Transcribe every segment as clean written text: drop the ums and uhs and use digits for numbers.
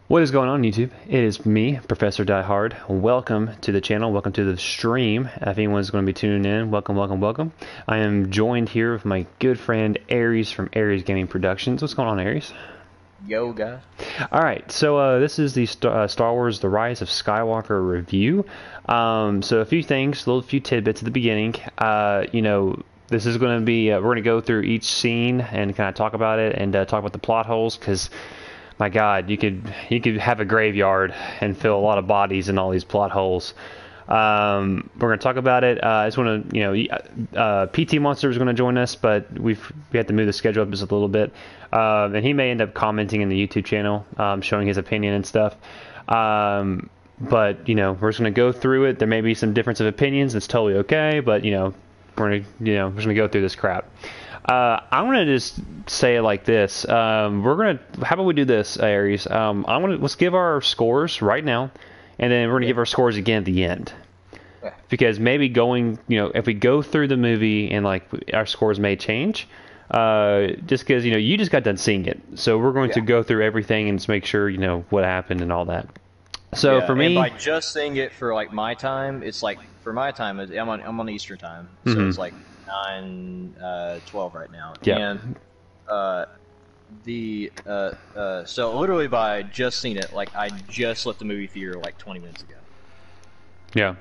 What is going on, YouTube? It is me, Professor Die Hard. Welcome to the channel. Welcome to the stream. If anyone's going to be tuning in, welcome, welcome, welcome. I am joined here with my good friend Aries from Aries Gaming Productions. What's going on, Aries? Yo, guys. All right, so this is the Star Wars: The Rise of Skywalker review. So a few things, a few tidbits at the beginning. This is going to be we're going to go through each scene and kind of talk about it and talk about the plot holes because. My God, you could have a graveyard and fill a lot of bodies in all these plot holes. We're going to talk about it. I just want to, PT Monster is going to join us, but we had to move the schedule up just a little bit, and he may end up commenting in the YouTube channel, showing his opinion and stuff. But we're just going to go through it. There may be some difference of opinions. It's totally okay. But we're just going to go through this crap. I'm gonna just say it like this. How about we do this, Aries? Let's give our scores right now, and then we're gonna give our scores again at the end. Because maybe if we go through the movie and our scores may change, just because you just got done seeing it, so we're going to go through everything and just make sure what happened and all that. So for me, and by just seeing it for my time, it's for my time, I'm on Eastern time, so it's 9:12 right now. Yeah. And so literally by just seeing it, I just left the movie theater 20 minutes ago. Yeah.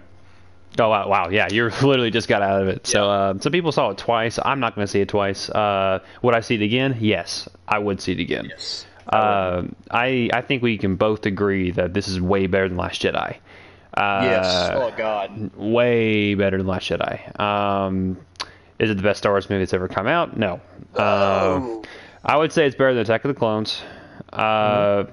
Oh wow, yeah, you literally just got out of it. Yeah. So some people saw it twice. I'm not going to see it twice. Would I see it again? Yes, I would see it again. Yes. I think we can both agree that this is way better than Last Jedi. Yes. Oh God. Way better than Last Jedi. Is it the best Star Wars movie that's ever come out? No. I would say it's better than Attack of the Clones. So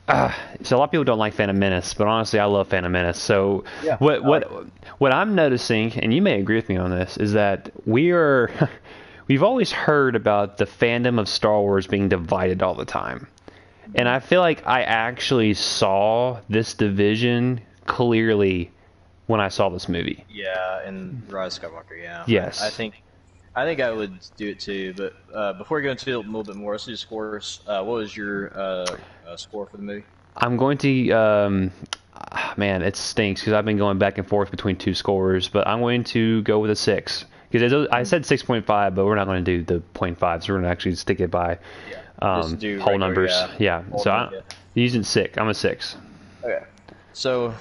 a lot of people don't like Phantom Menace, but honestly, I love Phantom Menace. So what I'm noticing, and you may agree with me on this, is that we've always heard about the fandom of Star Wars being divided all the time, and I feel like I actually saw this division clearly when I saw this movie. Yeah, and Rise of Skywalker, yeah. Yes. I think I would do it too, but before we go into it a little bit more, let's do scores. What was your score for the movie? I'm going to, man, it stinks because I've been going back and forth between two scores, but I'm going to go with a 6. Because I said 6.5, but we're not going to do the 0.5, so we're going to actually stick it by whole numbers. Yeah, so I'm using 6. I'm a 6. Okay. So...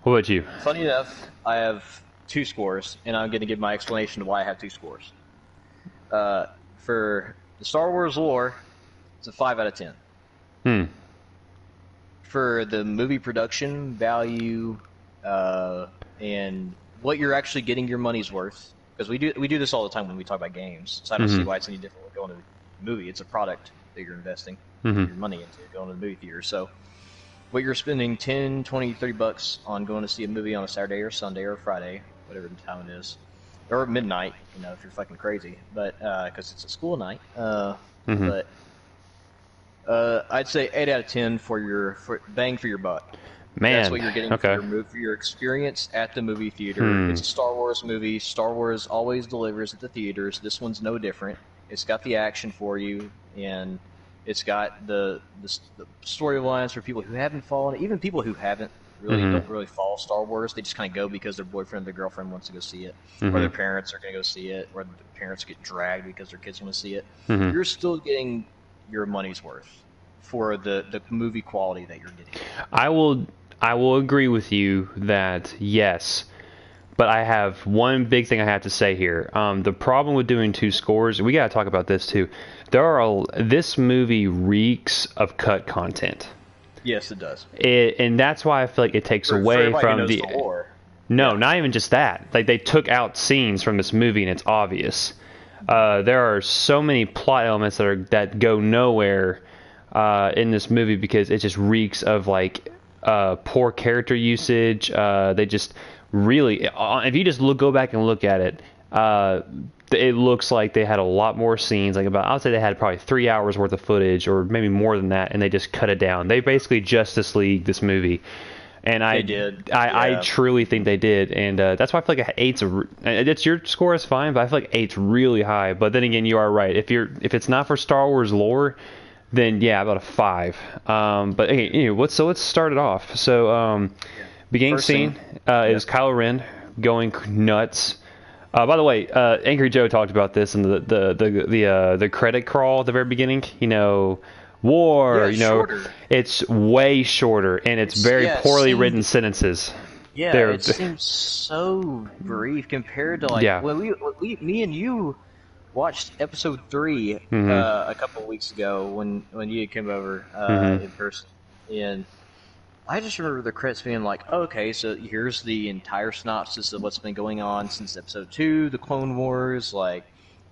What about you? Funny enough, I have 2 scores, and I'm going to give my explanation of why I have 2 scores. For the Star Wars lore, it's a 5 out of 10. For the movie production value and what you're actually getting your money's worth, because we do this all the time when we talk about games, so I don't see why it's any different when going to the movie. It's a product that you're investing your money into, going to the movie theater. So what you're spending 10, 20, 30 bucks on going to see a movie on a Saturday or Sunday or Friday, whatever the time it is, or midnight, if you're fucking crazy, but because it's a school night. But I'd say 8 out of 10 for bang for your buck. Man, that's what you're getting for your experience at the movie theater. It's a Star Wars movie. Star Wars always delivers at the theaters. This one's no different. It's got the action for you, and it's got the storylines for people who haven't followed, even people who haven't don't really follow Star Wars. They just kind of go because their boyfriend or their girlfriend wants to go see it, or their parents are going to go see it, or the parents get dragged because their kids want to see it. You're still getting your money's worth for the movie quality that you're getting. I will agree with you that yes. But I have one big thing I have to say here. The problem with doing 2 scores, we got to talk about this too. This movie reeks of cut content. Yes, it does. And that's why I feel like it takes away from the lore. No, not even just that. They took out scenes from this movie, and it's obvious. There are so many plot elements that go nowhere in this movie because it just reeks of poor character usage. They just really, if you just go back and look at it, it looks like they had a lot more scenes. I would say they had probably 3 hours worth of footage, or maybe more than that, and they just cut it down. They basically Justice League this movie, and I truly think they did, and that's why I feel like 8's it's your score is fine, but I feel like 8's really high. But then again, you are right. If it's not for Star Wars lore, then yeah, about a 5. But hey, anyway, let's start it off. So beginning First scene scene. is Kylo Ren going nuts. By the way, Angry Joe talked about this in the credit crawl at the very beginning. War. Yeah, shorter. It's way shorter, and it's very yeah, it poorly seemed- written sentences. Yeah, They're- it seems so brief compared to like Yeah. when me and you watched episode 3 Mm-hmm. a couple of weeks ago when you had come over in person, and I just remember the credits being like, okay, so here's the entire synopsis of what's been going on since episode 2, the Clone Wars, like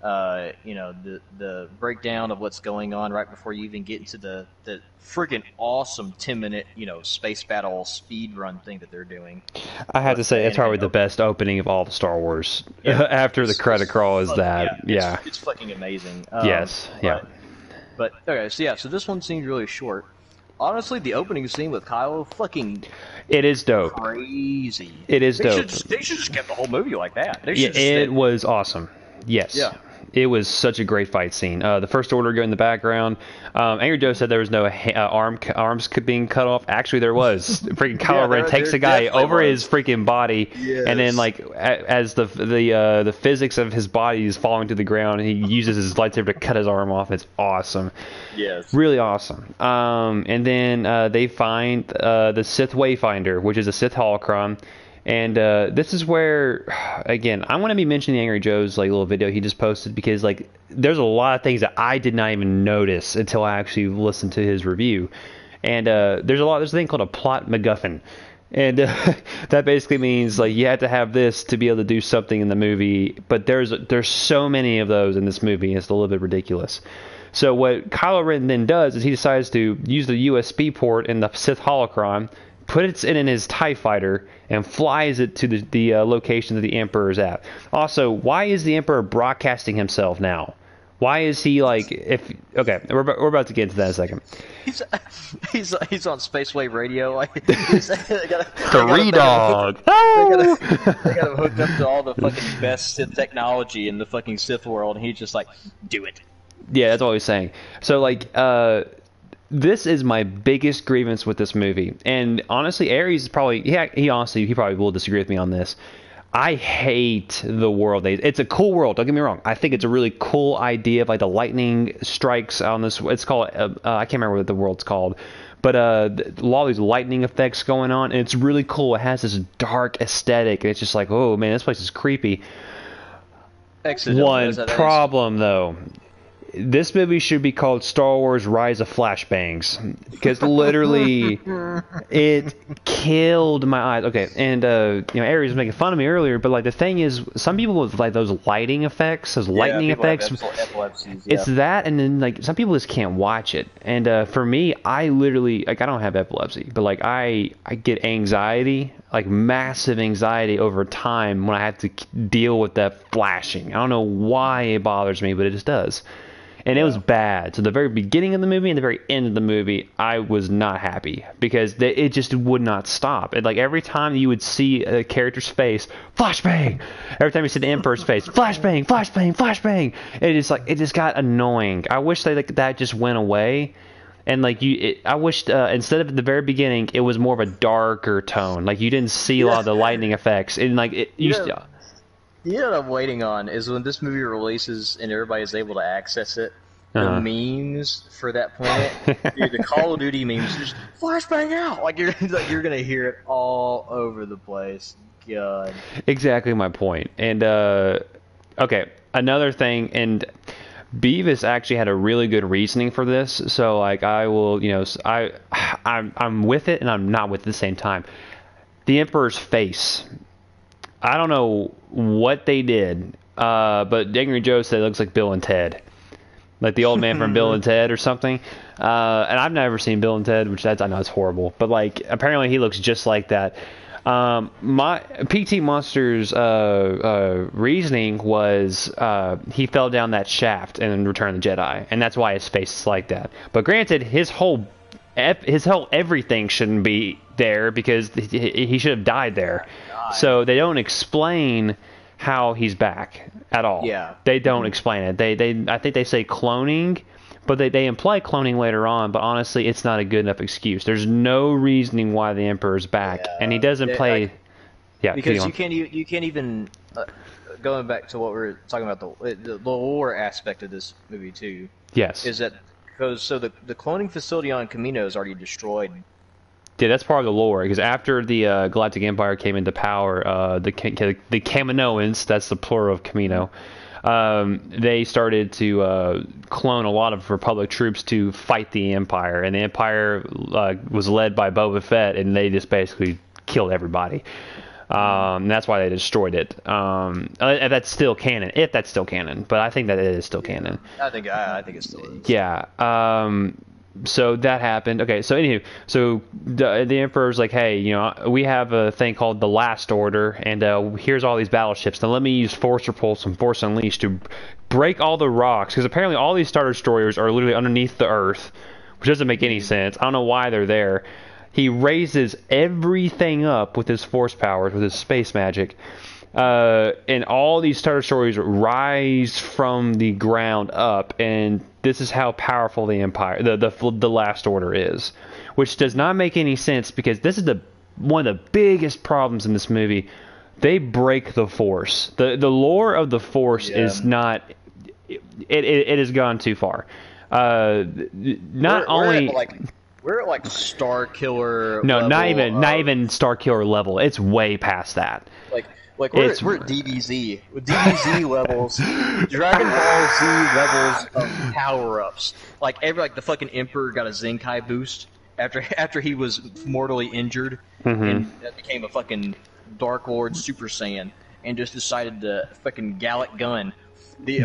the breakdown of what's going on right before you even get into the friggin' awesome 10-minute space battle speed run thing that they're doing. I have to say, it's probably the best opening of all the Star Wars. Yeah. After the credit crawl is that. Yeah. It's fucking amazing. Yes. Yeah. But okay, so this one seemed really short. Honestly, the opening scene with Kylo, fucking It is dope. crazy. It is They dope. They should just kept the whole movie like that. They Yeah, should it was awesome. Yes. Yeah. It was such a great fight scene. The First Order going in the background. Angry Joe said there was no arms being cut off. Actually, there was. Freaking Kylo Ren takes there a guy definitely over was. his freaking body, and then like as the physics of his body is falling to the ground, he uses his lightsaber to cut his arm off. It's awesome. Yes. Really awesome. And then they find the Sith Wayfinder, which is a Sith holocron. And this is where, again, I want to be mentioning Angry Joe's like little video he just posted, because like there's a lot of things that I did not even notice until I actually listened to his review. And there's a thing called a plot MacGuffin. And that basically means like you have to have this to be able to do something in the movie. But there's so many of those in this movie, it's a little bit ridiculous. So what Kylo Ren then does is he decides to use the USB port in the Sith holocron, puts it in his TIE fighter, and flies it to the location that the Emperor is at. Also, why is the Emperor broadcasting himself now? Why is he like, okay, we're about to get into that in a second. He's on Spacewave radio. Like, they got Dog. they got him hooked up to all the fucking best Sith technology in the fucking Sith world, and he's just like, do it. Yeah, that's all he's saying. So like, this is my biggest grievance with this movie, and honestly, Aries is probably he probably will disagree with me on this. I hate the world. It's a cool world. Don't get me wrong. I think it's a really cool idea of like the lightning strikes on this. It's called I can't remember what the world's called, but a lot of these lightning effects going on, and it's really cool. It has this dark aesthetic, and it's just like, oh man, this place is creepy. One problem though. This movie should be called Star Wars Rise of Flashbangs, because literally it killed my eyes. Okay, and Aries was making fun of me earlier, but like the thing is, some people with like those lighting effects, those lightning effects, it's that, and then like some people just can't watch it. And for me, I literally like I don't have epilepsy, but like I get anxiety, like massive anxiety over time when I have to deal with that flashing. I don't know why it bothers me, but it just does. And it was bad. So the very beginning of the movie and the very end of the movie, I was not happy, because it just would not stop. And like every time you would see a character's face, flashbang. Every time you see the Emperor's face, flashbang, flashbang, flashbang. It just got annoying. I wish that just went away. And like I wished instead of at the very beginning, it was more of a darker tone. Like you didn't see a lot of the lightning effects. And like it used to. You know what I'm waiting on is when this movie releases and everybody is able to access it. The memes for that planet, dude, the Call of Duty memes, just flashbang out. Like you're gonna hear it all over the place. God. Exactly my point. And okay, another thing, and Beavis actually had a really good reasoning for this. So like I will, I'm with it and I'm not with it at the same time. The Emperor's face. I don't know what they did, but Angry Joe said it looks like Bill and Ted. Like the old man from Bill and Ted or something. And I've never seen Bill and Ted, which I know it's horrible. But like apparently he looks just like that. My PT Monster's reasoning was he fell down that shaft in Return of the Jedi, and that's why his face is like that. But granted, his whole everything shouldn't be there, because he should have died there. So they don't explain how he's back at all. Yeah. They don't explain it. I think they say cloning, But they imply cloning later on, but honestly, it's not a good enough excuse. There's no reasoning why the Emperor's back, and he doesn't play. Yeah, because you can't even going back to what we were talking about the lore aspect of this movie too. Yes, is that because the cloning facility on Kamino is already destroyed. Yeah, that's part of the lore, because after the Galactic Empire came into power, the Kaminoans, that's the plural of Kamino, they started to clone a lot of Republic troops to fight the Empire, and the Empire was led by Boba Fett, and they just basically killed everybody. That's why they destroyed it. If that's still canon, but I think that it is still canon. I think it still is. Yeah. So that happened. Okay, so anywho, so the Emperor's like, hey, we have a thing called the Last Order, and here's all these battleships. Now let me use Force Repulse and Force Unleashed to break all the rocks, because apparently all these Star Destroyers are literally underneath the Earth, which doesn't make any sense. I don't know why they're there. He raises everything up with his force powers, with his space magic. And all these Star Destroyers rise from the ground up, and this is how powerful the Empire, the Last Order is, which does not make any sense, because this is one of the biggest problems in this movie. They break the Force. The lore of the Force is not. It has gone too far. We're at like Star Killer. No, level not even Star Killer level. It's way past that. We're at DBZ with DBZ levels, Dragon Ball Z levels of power ups. Like the fucking Emperor got a Zenkai boost after he was mortally injured and became a fucking Dark Lord Super Saiyan and just decided to fucking Gallic gun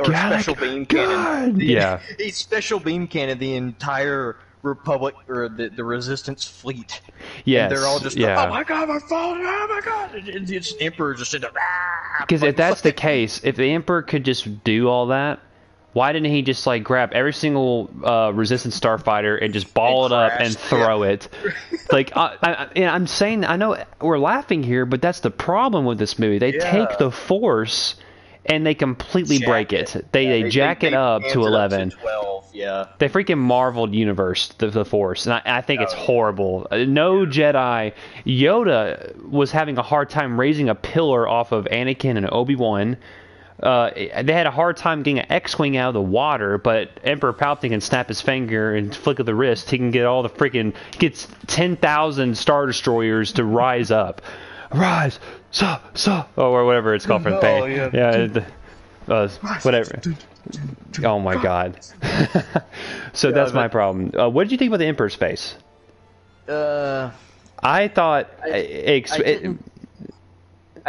special beam cannon. He special beam cannon the entire Republic or the Resistance fleet. Yes, and they're all just oh my god, my phone! Oh my god! It's Emperor just in the. Because if that's the case, if the Emperor could just do all that, why didn't he just grab every single Resistance starfighter and just ball it up and throw it? I'm saying, I know we're laughing here, but that's the problem with this movie. They take the Force and they completely break it. They jack it up to 11. Up to 12. Yeah. They freaking Marveled universe the Force, and I think it's horrible. No Jedi. Yoda was having a hard time raising a pillar off of Anakin and Obi-Wan. They had a hard time getting an X-wing out of the water, but Emperor Palpatine can snap his finger and flick of the wrist. He can get all the freaking gets 10,000 Star Destroyers to rise up. Rise, or whatever it's called from whatever. Oh my god. So that's my problem. What did you think about the Emperor's face? I thought I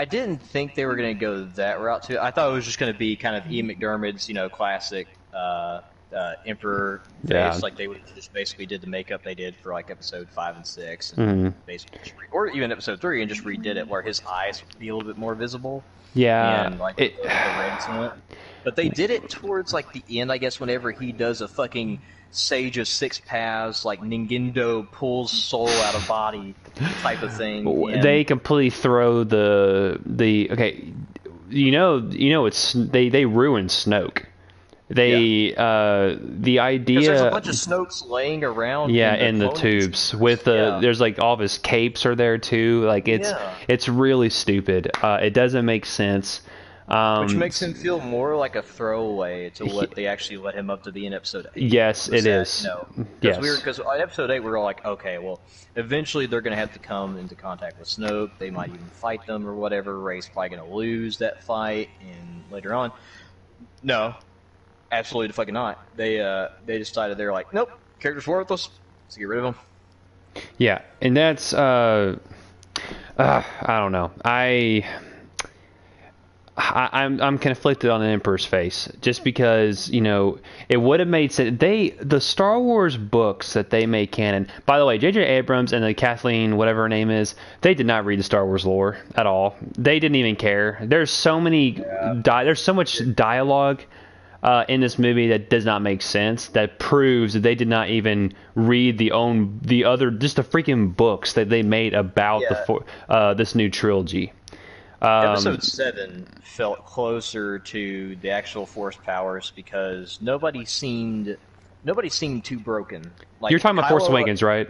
didn't think they were going to go that route too. I thought it was just going to be kind of Ian McDermott's, classic Emperor face, like they just basically did the makeup they did for episode 5 and 6, and basically or even episode 3, and just redid it where his eyes would be a little bit more visible. Yeah, and the reds in it. But they did it towards the end, I guess, whenever he does a fucking Sage of Six Paths, Ningendo pulls soul out of body type of thing. And they completely throw the okay. It's they ruined Snoke. The idea. There's a bunch of Snokes laying around. Yeah, in the tubes with there's all of his capes are there too. It's really stupid. It doesn't make sense. Which makes him feel more like a throwaway to what they actually let him up to be in episode 8. Yes, it is. No, yes. Because on episode 8 we were all like, okay, well, eventually they're going to have to come into contact with Snoke. They might even fight them or whatever. Rey's probably going to lose that fight, and later on, no, absolutely fucking not. They decided they're like, nope, character's worthless. Let's get rid of them. Yeah, and that's I don't know. I'm conflicted on the Emperor's face, just because it would have made sense. The Star Wars books that they made canon. By the way, J.J. Abrams and the Kathleen whatever her name is, they did not read the Star Wars lore at all. They didn't even care. There's so much dialogue in this movie that does not make sense. That proves that they did not even read the freaking books that they made about this new trilogy. Episode 7 felt closer to the actual Force powers because nobody seemed nobody seemed too broken. Like, You're talking about Force Kylo- Awakens, right?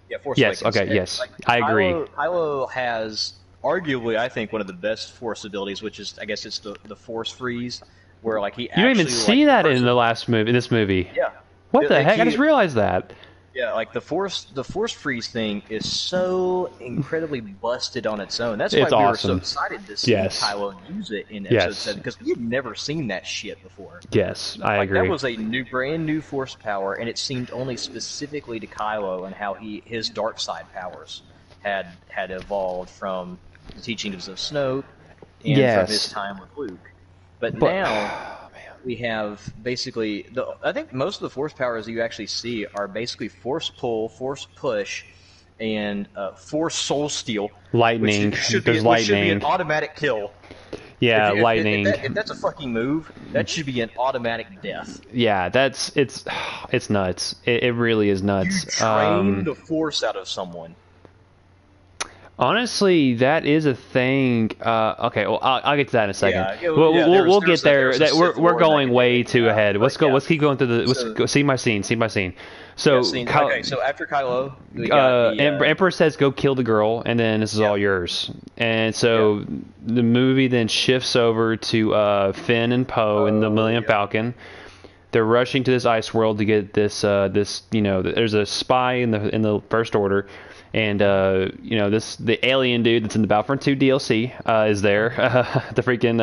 Yeah, Force Yes. Awakens. Okay. And, Yes. like, I agree. Kylo has arguably, I think, one of the best Force abilities, which is, I guess, it's the Force freeze, where like he You don't even see that in the last movie. In this movie. Yeah. What the heck? I just realized that. Yeah, like the force freeze thing is so incredibly busted on its own. That's why It's we were awesome. so excited to see Yes. Kylo use it in Episode Yes. 7 because we had never seen that shit before. Yes, I Like, agree. that was a brand new force power, and it seemed only specifically to Kylo and how his dark side powers had evolved from the teachings of Snoke and from his time with Luke. But now we have basically I think most of the force powers you actually see are basically force pull, force push, and force soul steal. Lightning. Which should There's be lightning. an automatic kill. Yeah, If lightning. if that's a fucking move, that should be an automatic death. Yeah, it's nuts. It really is You nuts. drain the force out of someone. Honestly, that is a thing. Okay, well, I'll get to that in a second. Yeah, we'll get there. We're going way too ahead. Let's Let's keep going through the. See my scene. So, okay, so after Kylo, we got Emperor says, "Go kill the girl," and then this is all yours. And so the movie then shifts over to Finn and Poe and the Millennium Falcon. They're rushing to this ice world to get this. There's a spy in the First Order. And the alien dude that's in the Battlefront 2 DLC is there. The freaking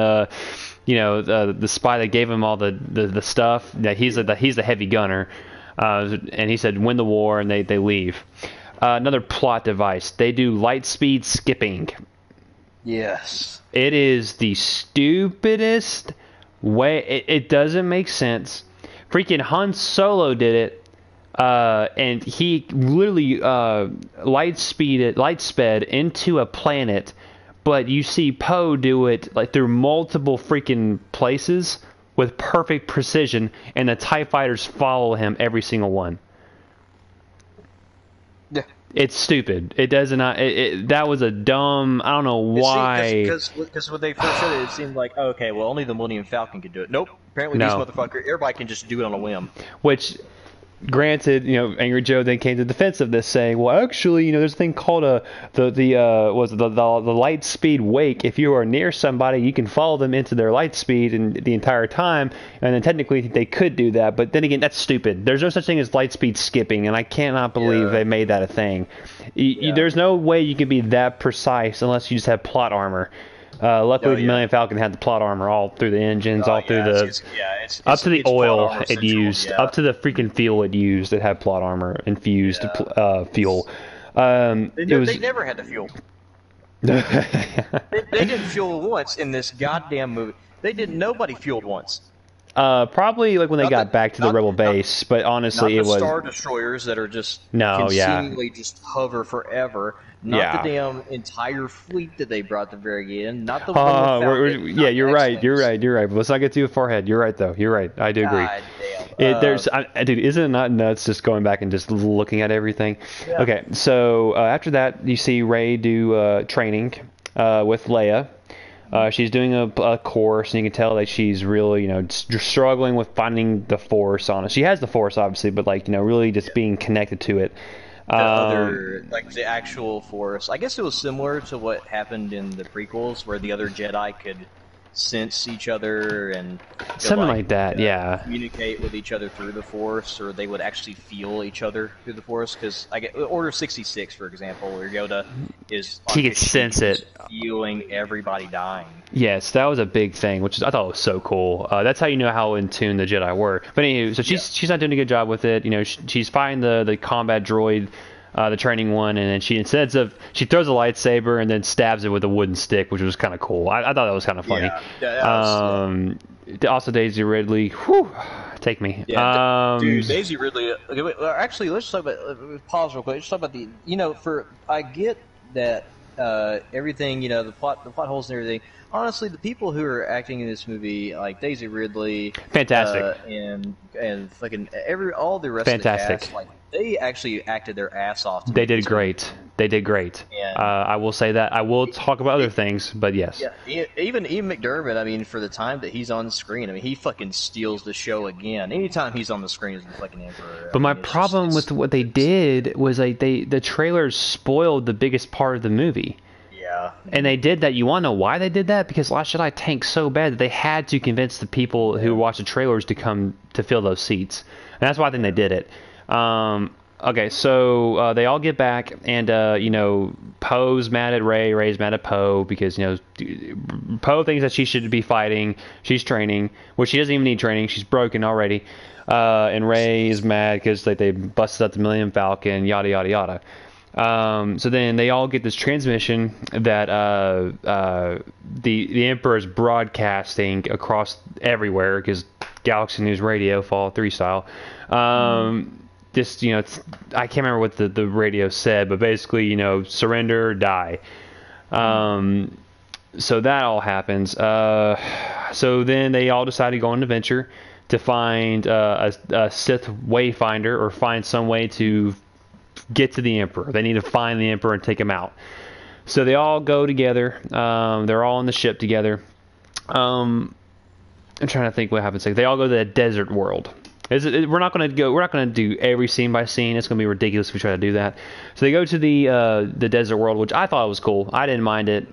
the spy that gave him all the stuff. That he's the heavy gunner. And he said win the war, and they leave. Another plot device. They do light speed skipping. Yes. It is the stupidest way. It doesn't make sense. Freaking Han Solo did it. And he literally light sped into a planet, but you see Poe do it like through multiple freaking places with perfect precision, and the TIE fighters follow him every single one. Yeah. It's stupid. It does not. That was a dumb. I don't know why. Because when they first said it, it seemed like okay, well only the Millennium Falcon could do it. Nope. Apparently these motherfuckers, everybody can just do it on a whim. Which. Granted, Angry Joe then came to the defense of this, saying, "Well, actually, there's a thing called the light speed wake. If you are near somebody, you can follow them into their light speed and the entire time, and then technically they could do that. But then again, that's stupid. There's no such thing as light speed skipping, and I cannot believe they made that a thing. There's no way you can be that precise unless you just have plot armor." Luckily, the Millennium Falcon had the plot armor all through the engines, all through up to the oil it used, up to the freaking fuel it used. It had plot armor infused fuel. They never had the fuel. they didn't fuel once in this goddamn movie. Nobody fueled once. Probably like when they got back to the Rebel base, but honestly, it was Star Destroyers that are just seemingly just hover forever. Not the damn entire fleet that they brought the very end. Not the one. You're right. But let's not get too far ahead. You're right, though. You're right. I do agree. Dude, isn't it not nuts just going back and just looking at everything? Yeah. Okay, so after that, you see Rey do training with Leia. She's doing a course, and you can tell that she's really, struggling with finding the Force on it. She has the Force, obviously, but really just being connected to it. The actual Force. I guess it was similar to what happened in the prequels, where the other Jedi could sense each other and something like that. Communicate with each other through the Force, or they would actually feel each other through the Force. Because Order 66, for example, where Yoda is he could sense it, feeling everybody dying. Yes, that was a big thing, which I thought was so cool. That's how you know how in tune the Jedi were. But anyway, so she's not doing a good job with it. She's fighting the combat droid, the training one, and then she throws a lightsaber and then stabs it with a wooden stick, which was kind of cool. I thought that was kind of funny. Also, Daisy Ridley, take me. Dude, Daisy Ridley. Okay, wait, actually, let's talk about. Pause real quick. Let's talk about the. I get that everything. The plot holes and everything. Honestly, the people who are acting in this movie, like Daisy Ridley, fantastic, and fucking all the rest of the cast, like they actually acted their ass off. They did great. They did great. And I will say that. I will talk about other things, but yes. yeah, even McDermott. I mean, for the time that he's on the screen, I mean, he fucking steals the show again. Anytime he's on the screen as the fucking Emperor. But my problem with what they did was like the trailers spoiled the biggest part of the movie. Yeah. And they did that. You want to know why they did that? Because Last Jedi tanked so bad that they had to convince the people who watched the trailers to come to fill those seats. And that's why I think they did it. Okay, so they all get back, and Poe's mad at Rey. Rey's mad at Poe because Poe thinks that she should be fighting. She's training, which she doesn't even need training. She's broken already. And Rey is mad because they busted up the Millennium Falcon. Yada yada yada. So then they all get this transmission that the Emperor is broadcasting across everywhere because Galaxy News Radio, Fallout 3 style. Just I can't remember what the radio said, but basically surrender or die. So that all happens. So then they all decide to go on an adventure to find a Sith Wayfinder or find some way to get to the Emperor. They need to find the Emperor and take him out. So they all go together. They're all on the ship together. I'm trying to think what happens. They all go to the desert world. We're not going to do every scene by scene. It's going to be ridiculous if we try to do that. So they go to the desert world, which I thought was cool. I didn't mind it.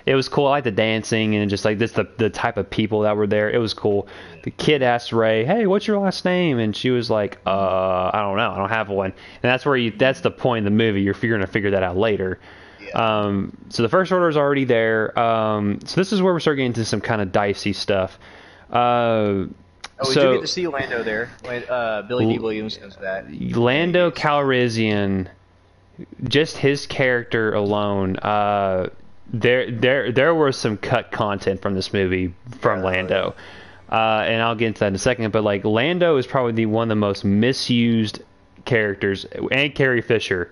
It was cool. I liked the dancing and just like this the type of people that were there. It was cool. The kid asked Rey, "Hey, what's your last name?" And she was like, "I don't know. I don't have one." And that's the point of the movie. You're going to figure that out later. Yeah. So the First Order is already there. So this is where we start getting into some kind of dicey stuff. We do get to see Lando there. Billy D. Williams comes back. Lando Calrissian, just his character alone. There was some cut content from this movie from Lando, and I'll get into that in a second. But like Lando is probably one of the most misused characters, and Carrie Fisher,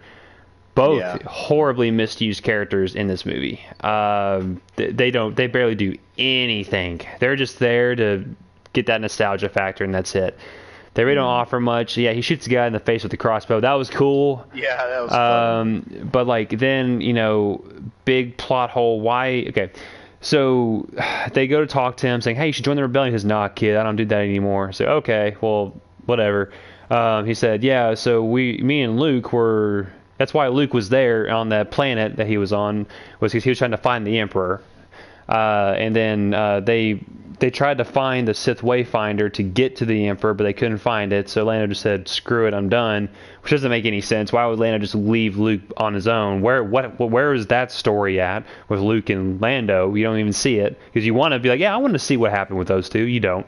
both horribly misused characters in this movie. They barely do anything. They're just there to get that nostalgia factor, and that's it. They really don't offer much. Yeah, he shoots the guy in the face with the crossbow. That was cool. Yeah, that was fun. But like then, big plot hole. Why? Okay, so they go to talk to him, saying, "Hey, you should join the rebellion." He says, "Nah, kid, I don't do that anymore." So okay, well, whatever. He said, "Yeah, so me and Luke were. That's why Luke was there on that planet that he was on, was because he was trying to find the Emperor." And then they tried to find the Sith Wayfinder to get to the Emperor, but they couldn't find it. So Lando just said, "Screw it, I'm done," which doesn't make any sense. Why would Lando just leave Luke on his own? Where is that story at with Luke and Lando? You don't even see it because you want to be like, yeah, I want to see what happened with those two. You don't.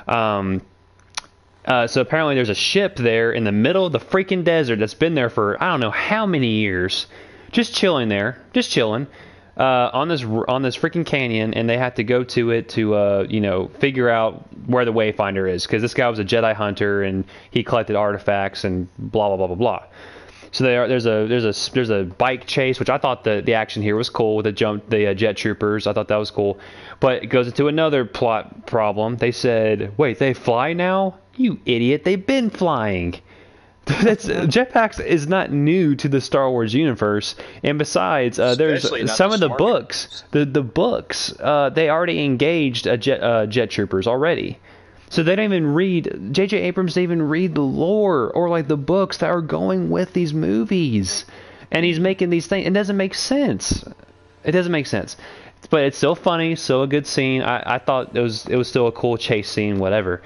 So apparently there's a ship there in the middle of the freaking desert that's been there for I don't know how many years, just chilling there, on this freaking canyon, and they had to go to it to figure out where the Wayfinder is, because this guy was a Jedi hunter and he collected artifacts and blah blah blah blah blah. So there's a bike chase, which I thought the action here was cool with the jet troopers. I thought that was cool, but it goes into another plot problem. They said, "Wait, they fly now? You idiot! They've been flying." Jetpacks is not new to the Star Wars universe, and besides, there's some of the books. The books they already engaged jet troopers already, so they don't even read. J.J. Abrams didn't even read the lore or like the books that are going with these movies, and he's making these things. It doesn't make sense. It doesn't make sense, but it's still funny, still a good scene. I thought it was still a cool chase scene, whatever.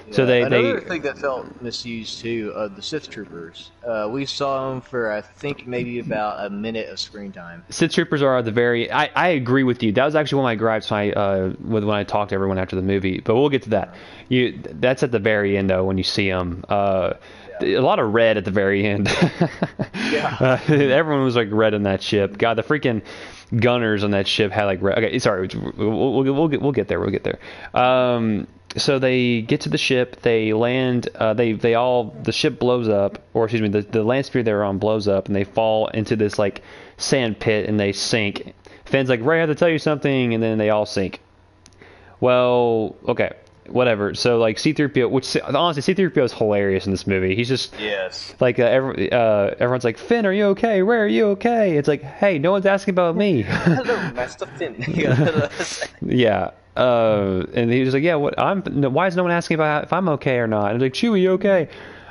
Yeah, so another thing that felt misused too, the Sith Troopers. We saw them for I think maybe about a minute of screen time. Sith Troopers are at the very. I agree with you. That was actually one of my gripes when I talked to everyone after the movie. But we'll get to that. That's at the very end though when you see them. A lot of red at the very end. Yeah. Everyone was like red on that ship. God, the freaking gunners on that ship had like red. Okay, sorry. We'll get there. We'll get there. So they get to the ship, they land, the ship blows up, or excuse me, the land speeder they're on blows up, and they fall into this like sand pit and they sink. Finn's like, "Ray, I have to tell you something," and then they all sink. Well, okay. whatever. So like C-3PO, which honestly C-3PO is hilarious in this movie. He's just like everyone's like, Finn, are you okay? Ray, are you okay? It's like, hey, no one's asking about me. Hello, Master Finn. Yeah. And he was like, yeah, why is no one asking about if I'm okay or not? And I was like, Chewie, you okay?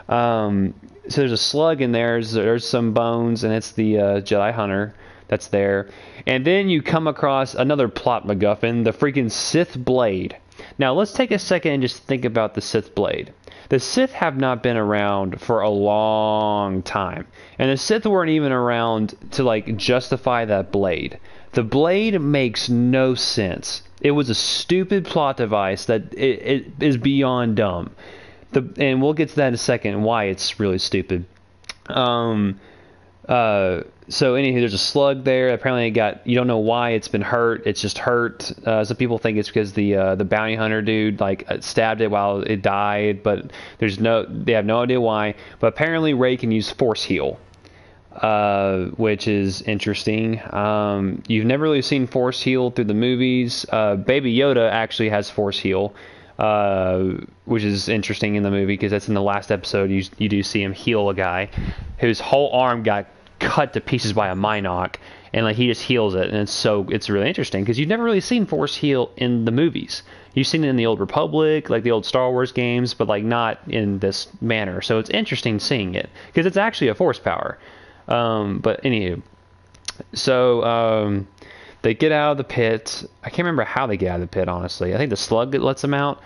So there's a slug in there. There's some bones, and it's the Jedi Hunter that's there. And then you come across another plot MacGuffin, the freaking Sith Blade. Now let's take a second and just think about the Sith Blade. The Sith have not been around for a long time, and the Sith weren't even around to like justify that blade. The blade makes no sense. It was a stupid plot device that it is beyond dumb. And we'll get to that in a second, why it's really stupid. So anywho, there's a slug there. Apparently you don't know why it's been hurt. It's just hurt. Some people think it's because the bounty hunter dude like stabbed it while it died, but they have no idea why. But apparently Rey can use force heal, which is interesting. You've never really seen force heal through the movies. Baby Yoda actually has force heal. Which is interesting in the movie because that's in the last episode. You do see him heal a guy whose whole arm got cut to pieces by a Minoc, and like he just heals it, and it's really interesting because you've never really seen force heal in the movies. You've seen it in the Old Republic, like the old Star Wars games, but like not in this manner. So it's interesting seeing it because it's actually a force power. But anywho, so they get out of the pit. I can't remember how they get out of the pit, honestly. I think the slug lets them out.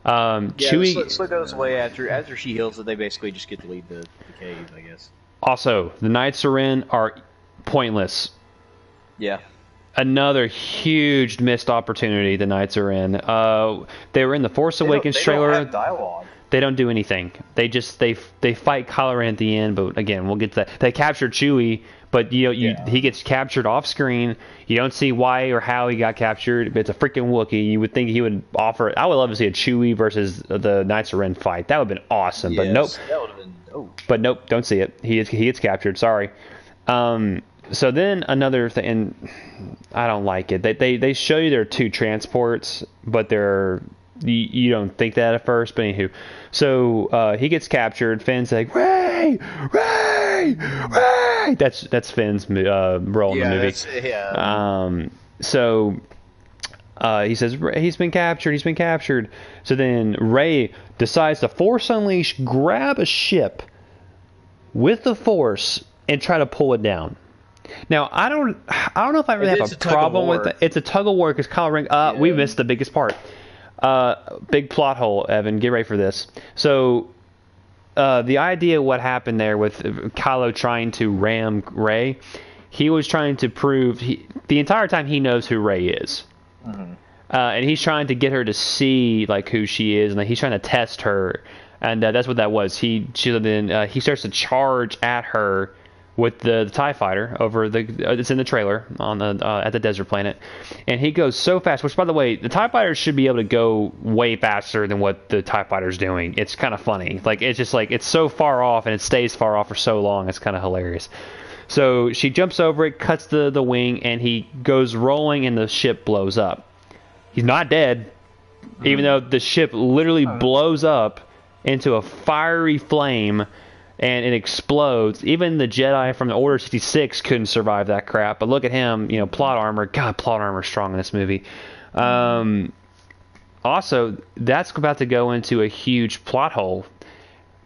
Chewie... the slug goes away after she heals it. They basically just get to leave the cave, I guess. Also, the Knights of Ren are pointless. Yeah. Another huge missed opportunity the Knights are in. They were in the Force Awakens trailer. They don't have dialogue. They don't do anything. They fight Kylo Ren at the end, but again, we'll get to that. They captured Chewie, but he gets captured off screen. You don't see why or how he got captured. It's a freaking Wookiee. You would think he would offer. I would love to see a Chewie versus the Knights of Ren fight. That would have been awesome. Yes, but nope. That would have been dope. But nope, don't see it. He gets captured. Sorry. So then another thing, and I don't like it. They show you there are two transports, but you don't think that at first. But anywho, so he gets captured. Finn's like, Ray, Ray, Ray. That's Finn's role in the movie. So he says he's been captured. So then Ray decides to Force Unleash, grab a ship with the Force, and try to pull it down. Now I don't know if I really have a problem with it. It's a tug of war because Kylo Ren. We missed the biggest part. Big plot hole, Evan. Get ready for this. So the idea what happened there with Kylo trying to ram Rey, he was trying to prove the entire time he knows who Rey is. Mm-hmm. And he's trying to get her to see like who she is, and he's trying to test her, and that's what that was. He starts to charge at her with the TIE fighter over it's in the trailer on the at the desert planet, and he goes so fast. Which, by the way, the TIE fighter should be able to go way faster than what the TIE fighter's doing. It's kind of funny. Like it's just like it's so far off and it stays far off for so long. It's kind of hilarious. So she jumps over it, cuts the wing, and he goes rolling, and the ship blows up. He's not dead, even though the ship literally blows up into a fiery flame, and it explodes. Even the Jedi from the Order 66 couldn't survive that crap. But look at him, plot armor. God, plot armor is strong in this movie. Also, that's about to go into a huge plot hole.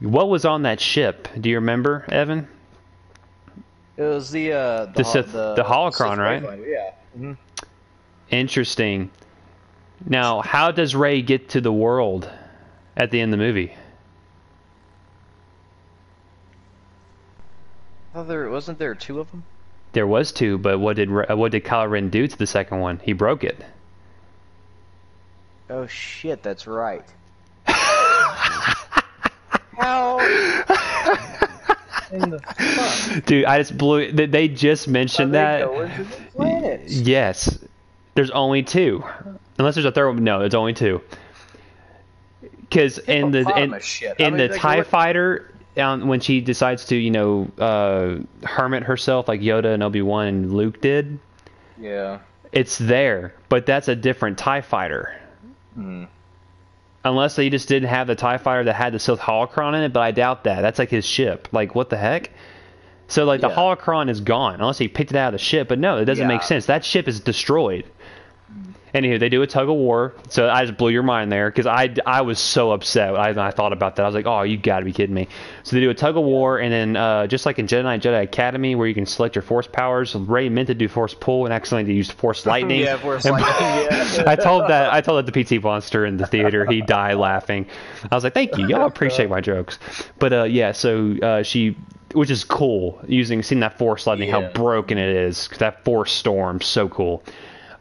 What was on that ship? Do you remember, Evan? It was the holocron, right? Yeah. Mm-hmm. Interesting. Now, how does Rey get to the world at the end of the movie? Wasn't there two of them? There was two, but what did Kylo Ren do to the second one? He broke it. Oh shit, that's right. How in the fuck? Dude, I just blew. They just mentioned that. Going to the planets? Yes, there's only two, unless there's a third one. No, there's only two. Because in the TIE fighter. When she decides to, hermit herself like Yoda and Obi-Wan and Luke did. Yeah. It's there, but that's a different TIE fighter. Mm. Unless they just didn't have the TIE fighter that had the Sith holocron in it, but I doubt that. That's like his ship. Like, what the heck? So, like, the holocron is gone, unless he picked it out of the ship. But no, it doesn't make sense. That ship is destroyed. Anywho, they do a tug of war. So I just blew your mind there, because I was so upset. I thought about that. I was like, oh, you got to be kidding me. So they do a tug of war, and then just like in Jedi Academy, where you can select your force powers, Rey meant to do force pull and accidentally used force lightning. Yeah, force lightning. Yeah. I told that to PT Monster in the theater. He died laughing. I was like, thank you. Y'all appreciate my jokes. But yeah, so she, which is cool, seeing that force lightning, how broken it is. That force storm, so cool.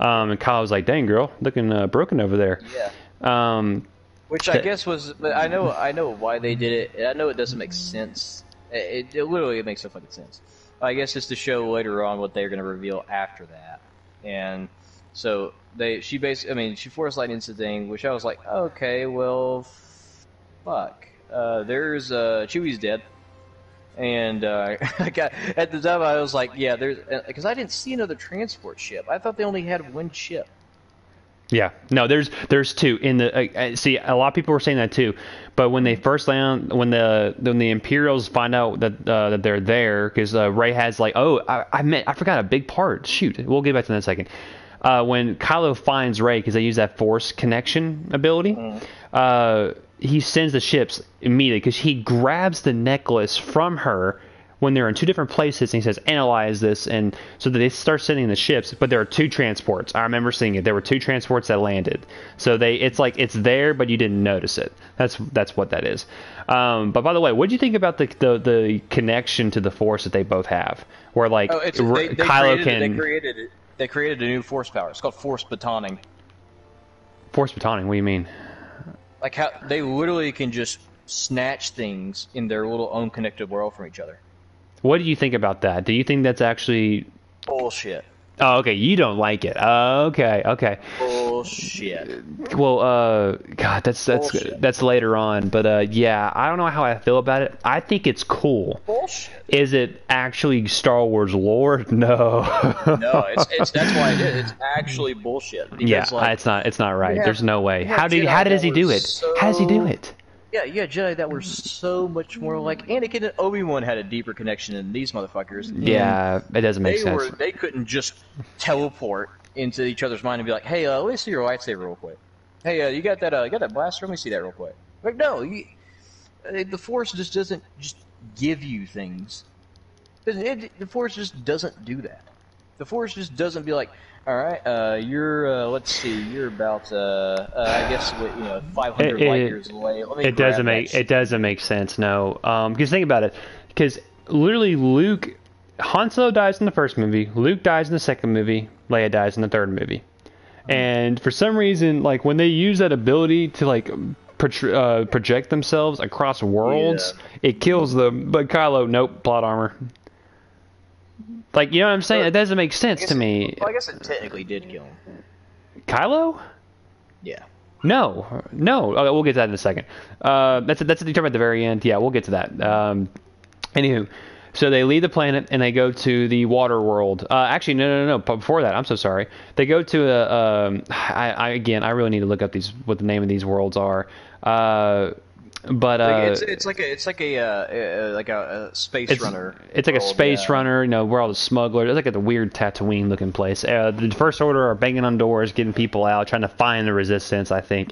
And Kyle was like, dang, girl, looking broken over there. Yeah. Which I guess was, but I know why they did it. I know it doesn't make sense. It literally makes no fucking sense. I guess it's to show later on what they're going to reveal after that. And so she force lightnings the thing, which I was like, okay, well, fuck. There's Chewie's dead. And at the time, I was like, yeah, because I didn't see another transport ship. I thought they only had one ship. Yeah, no, there's two in the. See, a lot of people were saying that too, but when they first land, when the Imperials find out that they're there, because Rey has like, oh, I forgot a big part. Shoot, we'll get back to that in a second. When Kylo finds Rey, because they use that Force connection ability, he sends the ships immediately, because he grabs the necklace from her when they're in two different places, and he says, analyze this, and so they start sending the ships, but there are two transports. I remember seeing it. There were two transports that landed. So it's like it's there, but you didn't notice it. That's what that is. But by the way, what do you think about the connection to the Force that they both have? Where like Kylo can... They created a new Force power. It's called Force batoning. Force batoning? What do you mean? Like how they literally can just snatch things in their little own connected world from each other. What do you think about that? Do you think that's actually bullshit? Oh, okay. You don't like it. Okay. Bullshit. Well, God, that's later on. But yeah, I don't know how I feel about it. I think it's cool. Bullshit. Is it actually Star Wars lore? No. No, it's that's why it is. It's actually bullshit. Because, yeah, it's not right. There's no way. How does he do it? How does he do it? Yeah, Jedi that were so much more like Anakin and Obi-Wan had a deeper connection than these motherfuckers. Yeah, it doesn't make sense. They couldn't just teleport into each other's mind and be like, "Hey, let me see your lightsaber real quick. Hey, you got that blaster? Let me see that real quick." Like, no, the Force just doesn't just give you things. The Force just doesn't do that. The Force just doesn't be like, all right, you're let's see, you're about I guess 500 light years away. Let me it doesn't make sense. No, because think about it. Because literally, Han Solo dies in the first movie, Luke dies in the second movie, Leia dies in the third movie, and for some reason, like when they use that ability to like project themselves across worlds, it kills them. But Kylo, nope, plot armor. Like, you know what I'm saying? It doesn't make sense to me. Well, I guess it technically did kill him. Kylo? Yeah. No. Okay, we'll get to that in a second. That's what you talk about at the very end. Yeah, we'll get to that. Anywho, so they leave the planet and they go to the water world. Actually, no. Before that, I'm so sorry. They go to I really need to look up what the name of these worlds are. But it's like a space runner. It's like a space runner, where all the smugglers. It's like a weird Tatooine looking place. The First Order are banging on doors, getting people out, trying to find the Resistance, I think.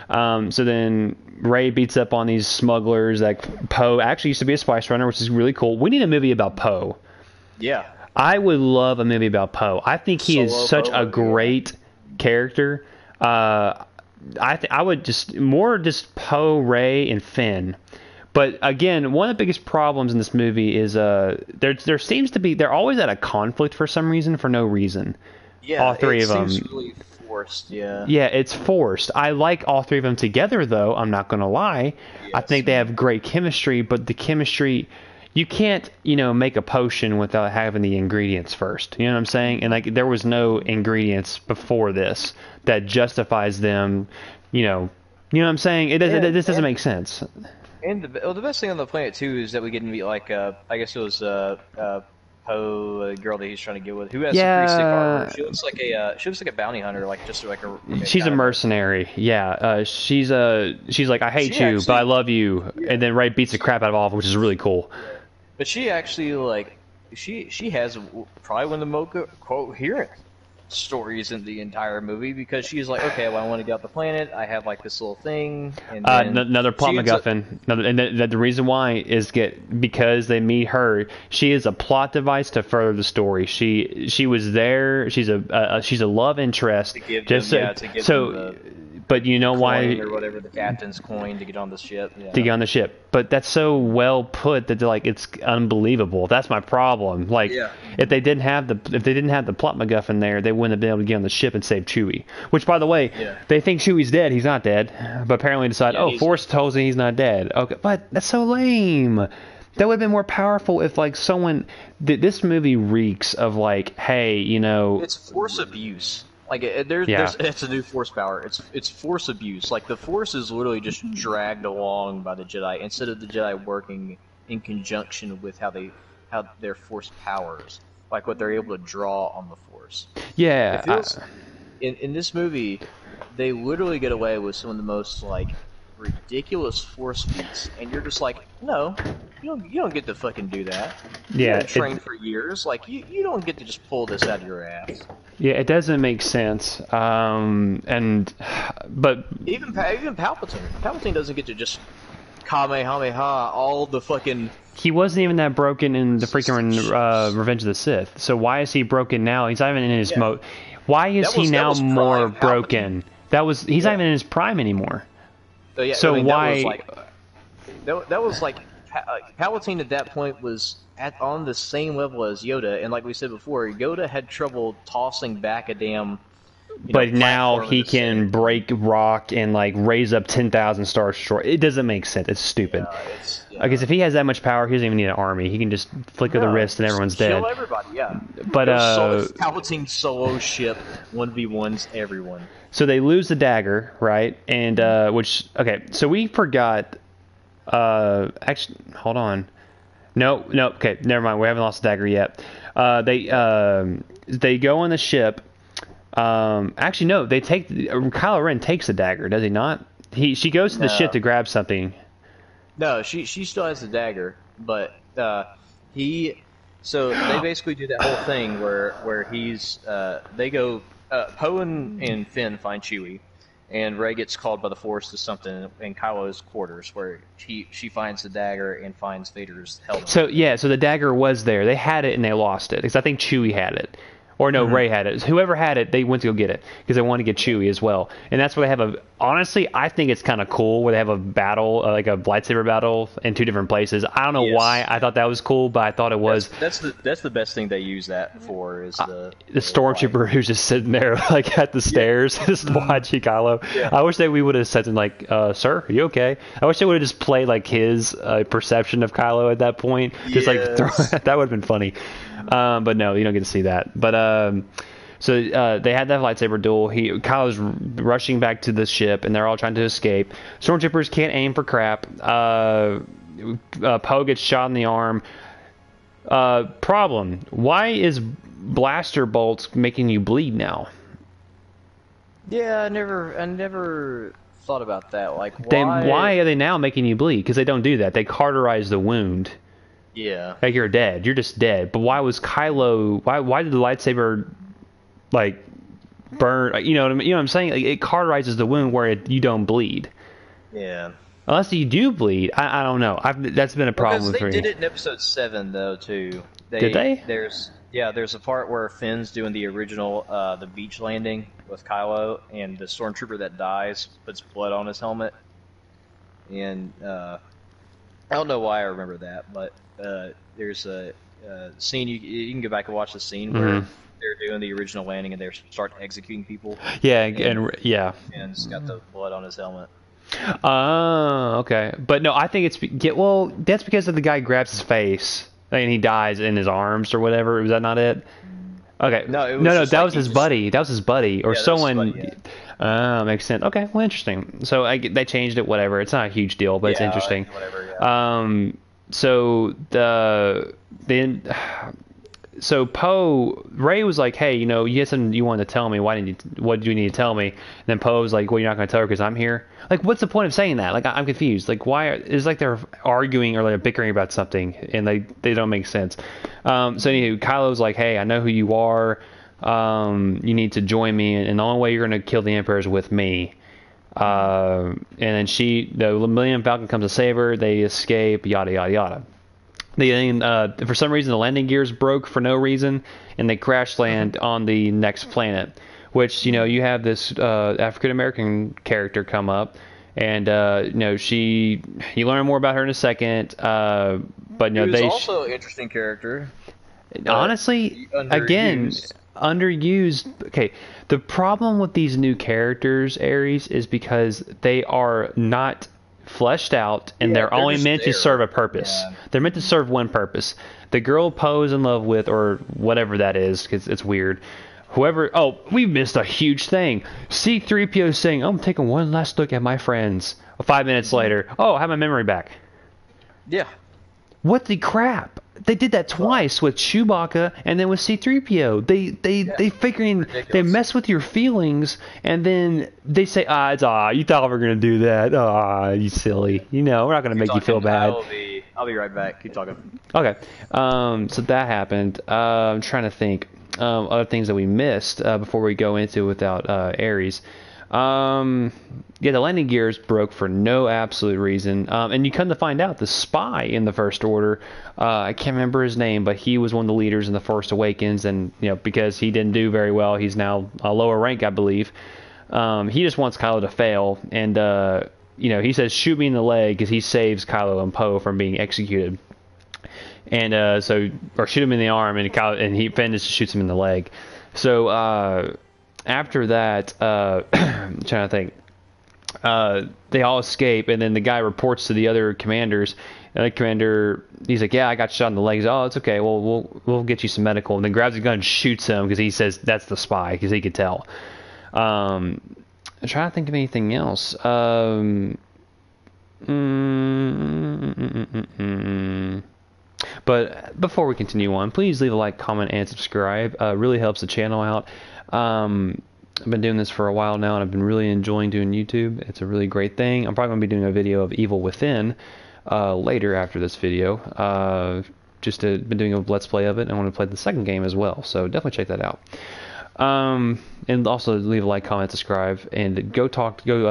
So then Rey beats up on these smugglers. Like Poe actually used to be a spice runner, which is really cool. We need a movie about Poe. Yeah, I would love a movie about Poe. I think he is such a great character. I would just Poe, Rey, and Finn. But again, one of the biggest problems in this movie is there seems to be they're always at a conflict for some reason for no reason. Yeah, all three of them. It seems really forced. Yeah. Yeah, it's forced. I like all three of them together, though. I'm not gonna lie. Yes. I think they have great chemistry, but the chemistry. You can't, make a potion without having the ingredients first. You know what I'm saying? And like, there was no ingredients before this that justifies them. You know what I'm saying? This doesn't make sense. And the best thing on the planet too is that we get to meet I guess it was Poe, the girl that he's trying to get with, who has some pretty sick Yeah, armor. She looks like a bounty hunter, like just like a she's a kind of a. mercenary. Yeah, she's like, I hate She you, but I actually, love you, yeah, and then Ray beats the crap out of all of them, which is really cool. yeah. But she actually like she has probably one of the most coherent stories in the entire movie because she's like, okay, well, I want to get off the planet. I have like this little thing, and then Another plot she ends up. MacGuffin. And the reason why is because they meet her. She is a plot device to further the story. She was there. She's a love interest. To give Just them, yeah, to give them the but you know coin why or whatever, the captain's coin to get on the ship. to Yeah. get on the ship. But that's so well put that like it's unbelievable. That's my problem. Like Yeah. if they didn't have the plot MacGuffin there, they wouldn't have been able to get on the ship and save Chewie. Which, by the way, Yeah. they think Chewie's dead. He's not dead. But apparently decide, Yeah, Force tells me he's not dead. Okay, but that's so lame. That would have been more powerful if like someone. This movie reeks of like, hey, It's force abuse. Like Yeah. it's a new force power. It's force abuse. Like the force is literally just dragged along by the Jedi instead of the Jedi working in conjunction with how their force powers, like what they're able to draw on the force. Yeah. It feels in this movie, they literally get away with some of the most like ridiculous force feats, and you're just like, no, you don't get to fucking do that. Yeah, You've been trained for years. Like you don't get to just pull this out of your ass. Yeah, it doesn't make sense. But Even Palpatine doesn't get to just Kamehameha all the fucking. he wasn't even that broken in the freaking Revenge of the Sith. So why is he broken now? He's not even in his mode. Why is he now more prime broken? He's not even in his prime anymore. Yeah, So I mean, why? That was like Palpatine at that point was on the same level as Yoda, and like we said before, Yoda had trouble tossing back a damn. But now platform he in the can sand. break rock and like raise up 10,000 Star Destroyers. It doesn't make sense. It's stupid. Because if he has that much power, he doesn't even need an army. He can just flicker the wrist and everyone's dead. Kill everybody, yeah. But Palpatine solo ship 1v1s everyone. so they lose the dagger, right? And so we forgot. Actually, hold on. No. Okay, never mind. We haven't lost the dagger yet. They go on the ship. Actually, no. They take Kylo Ren takes the dagger, does he not? She goes to the ship to grab something. No, she still has the dagger, but he. So they basically do that whole thing where he's they go. Poe and Finn find Chewie, and Rey gets called by the Force to something in Kylo's quarters, where she finds the dagger and finds Vader's helmet. So the dagger was there. They had it and they lost it because I think Chewie had it. Or no, Rey had it. Whoever had it, they went to go get it because they wanted to get Chewie as well. And that's where they have a. Honestly, I think it's kind of cool where they have a battle, like a lightsaber battle, in two different places. I don't know why I thought that was cool, but I thought it was. That's the best thing they use that for is the stormtrooper who's just sitting there like at the stairs, just watching Kylo. Yeah. I wish we would have said something like, "Sir, are you okay?" I wish they would have just played like his perception of Kylo at that point. Just like that would have been funny. But no, you don't get to see that. But so they had that lightsaber duel. Kylo's rushing back to the ship, and they're all trying to escape. Stormtroopers can't aim for crap. Poe gets shot in the arm. Problem: why is blaster bolts making you bleed now? Yeah, I never thought about that. Like, Why are they now making you bleed? Because they don't do that. They cauterize the wound. Yeah. Like you're dead. You're just dead. But why was Kylo? Why did the lightsaber like burn? You know what I mean? You know what I'm saying? Like, it cauterizes the wound where you don't bleed. Yeah. Unless you do bleed. I don't know. That's been a problem Because with me. they did it in episode 7 though too. Did they? There's a part where Finn's doing the original the beach landing with Kylo, and the stormtrooper that dies puts blood on his helmet. And I don't know why I remember that, but there's a scene you can go back and watch the scene where they're doing the original landing and they start executing people. Yeah, and it's got the blood on his helmet. Oh, okay. But no, I think that's because of the guy grabs his face and he dies in his arms or whatever. Was that not it? Okay. No. That was his buddy. That was his buddy or someone. Makes sense. Okay. Well, interesting. So they changed it. Whatever. It's not a huge deal, but it's interesting. Whatever. Yeah. So so Ray was like, hey, you had something you wanted to tell me. What do you need to tell me? And then Poe was like, well, you're not going to tell her because I'm here. Like, what's the point of saying that? Like, I'm confused. Like, why? It's like they're arguing or they're bickering about something, and they don't make sense. So anyway, Kylo's like, hey, I know who you are. You need to join me, and the only way you're going to kill the Emperor is with me. And then the Millennium Falcon comes to save her. They escape, yada, yada, yada. For some reason, the landing gears broke for no reason, and they crash land on the next planet. Which you have this African American character come up, and you learn more about her in a second. But He was also an interesting character. Honestly, again, underused. Okay, the problem with these new characters, Aries, is because they are not fleshed out, and they're only meant to serve a purpose. Yeah. They're meant to serve one purpose. The girl Poe's in love with, or whatever that is, because it's weird. We missed a huge thing. C-3PO saying, I'm taking one last look at my friends. 5 minutes later, I have my memory back. Yeah. What the crap? They did that twice with Chewbacca and then with C-3PO. They figuring they mess with your feelings, and then they say, you thought we were gonna do that. You silly. We're not gonna make you feel bad. I'll be right back. Keep talking. Okay. So that happened. I'm trying to think other things that we missed before we go into without Ares. The landing gears broke for no absolute reason. And you come to find out the spy in the First Order, I can't remember his name, but he was one of the leaders in the Force Awakens, and because he didn't do very well, he's now a lower rank, I believe. He just wants Kylo to fail, and he says, shoot me in the leg, because he saves Kylo and Poe from being executed. And or shoot him in the arm, and Finn just shoots him in the leg. So after that, I'm trying to think. They all escape, and then the guy reports to the other commanders. And the commander, he's like, "Yeah, I got shot in the legs. Oh, it's okay. Well, we'll get you some medical." And then grabs a gun and shoots him because he says that's the spy, because he could tell. I'm trying to think of anything else. But before we continue on, please leave a like, comment, and subscribe. Really helps the channel out. I've been doing this for a while now, and I've been really enjoying doing YouTube. It's a really great thing. I'm probably going to be doing a video of Evil Within later after this video. Been doing a Let's Play of it. I want to play the second game as well, so definitely check that out. And also leave a like, comment, subscribe, and go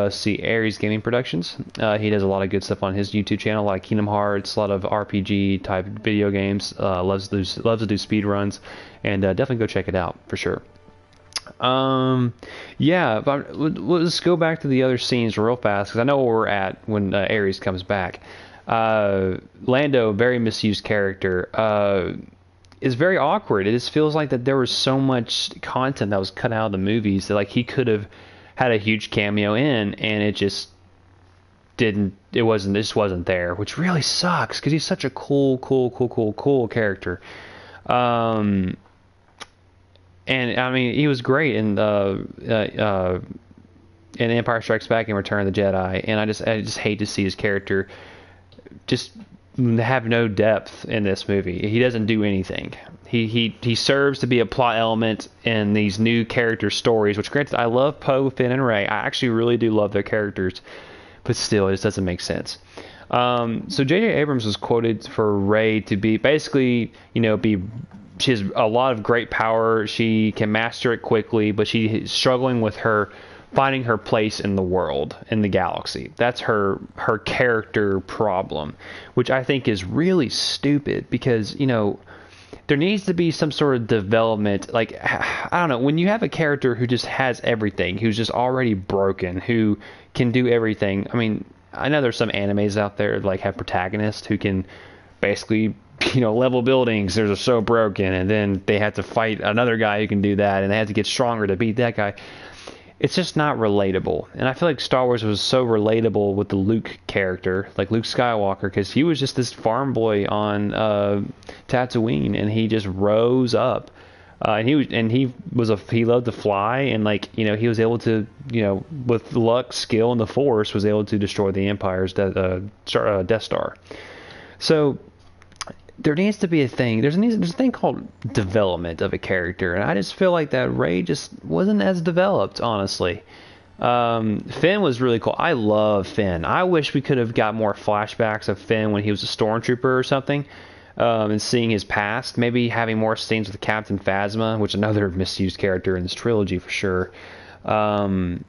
see Aries Gaming Productions. He does a lot of good stuff on his YouTube channel, like Kingdom Hearts, a lot of RPG type video games. Loves to do speed runs, and definitely go check it out for sure. But let's go back to the other scenes real fast, because I know where we're at when Ares comes back. Lando, very misused character, is very awkward. It just feels like that there was so much content that was cut out of the movies that he could have had a huge cameo in, and it just wasn't there, which really sucks, because he's such a cool character. And I mean, he was great in Empire Strikes Back and Return of the Jedi, and I just hate to see his character just have no depth in this movie. He doesn't do anything. He serves to be a plot element in these new character stories, which, granted, I love Poe, Finn, and Rey. I actually really do love their characters, but still, it just doesn't make sense. So J.J. Abrams was quoted for Rey to be basically, she has a lot of great power. She can master it quickly, but she's struggling with finding her place in the world, in the galaxy. That's her character problem, which I think is really stupid, because, there needs to be some sort of development. Like, I don't know, when you have a character who just has everything, who's just already broken, who can do everything. I mean, I know there's some animes out there that have protagonists who can basically level buildings. They're so broken, and then they have to fight another guy who can do that, and they have to get stronger to beat that guy. It's just not relatable. And I feel like Star Wars was so relatable with the Luke character, like Luke Skywalker, because he was just this farm boy on Tatooine, and he just rose up. He loved to fly, and he was able to, with luck, skill, and the Force, was able to destroy the Empire's Death Star. So there needs to be a thing. There's a thing called development of a character, and I just feel like that Rey just wasn't as developed, honestly. Finn was really cool. I love Finn. I wish we could have got more flashbacks of Finn when he was a stormtrooper or something, and seeing his past. Maybe having more scenes with Captain Phasma, which is another misused character in this trilogy for sure. Poe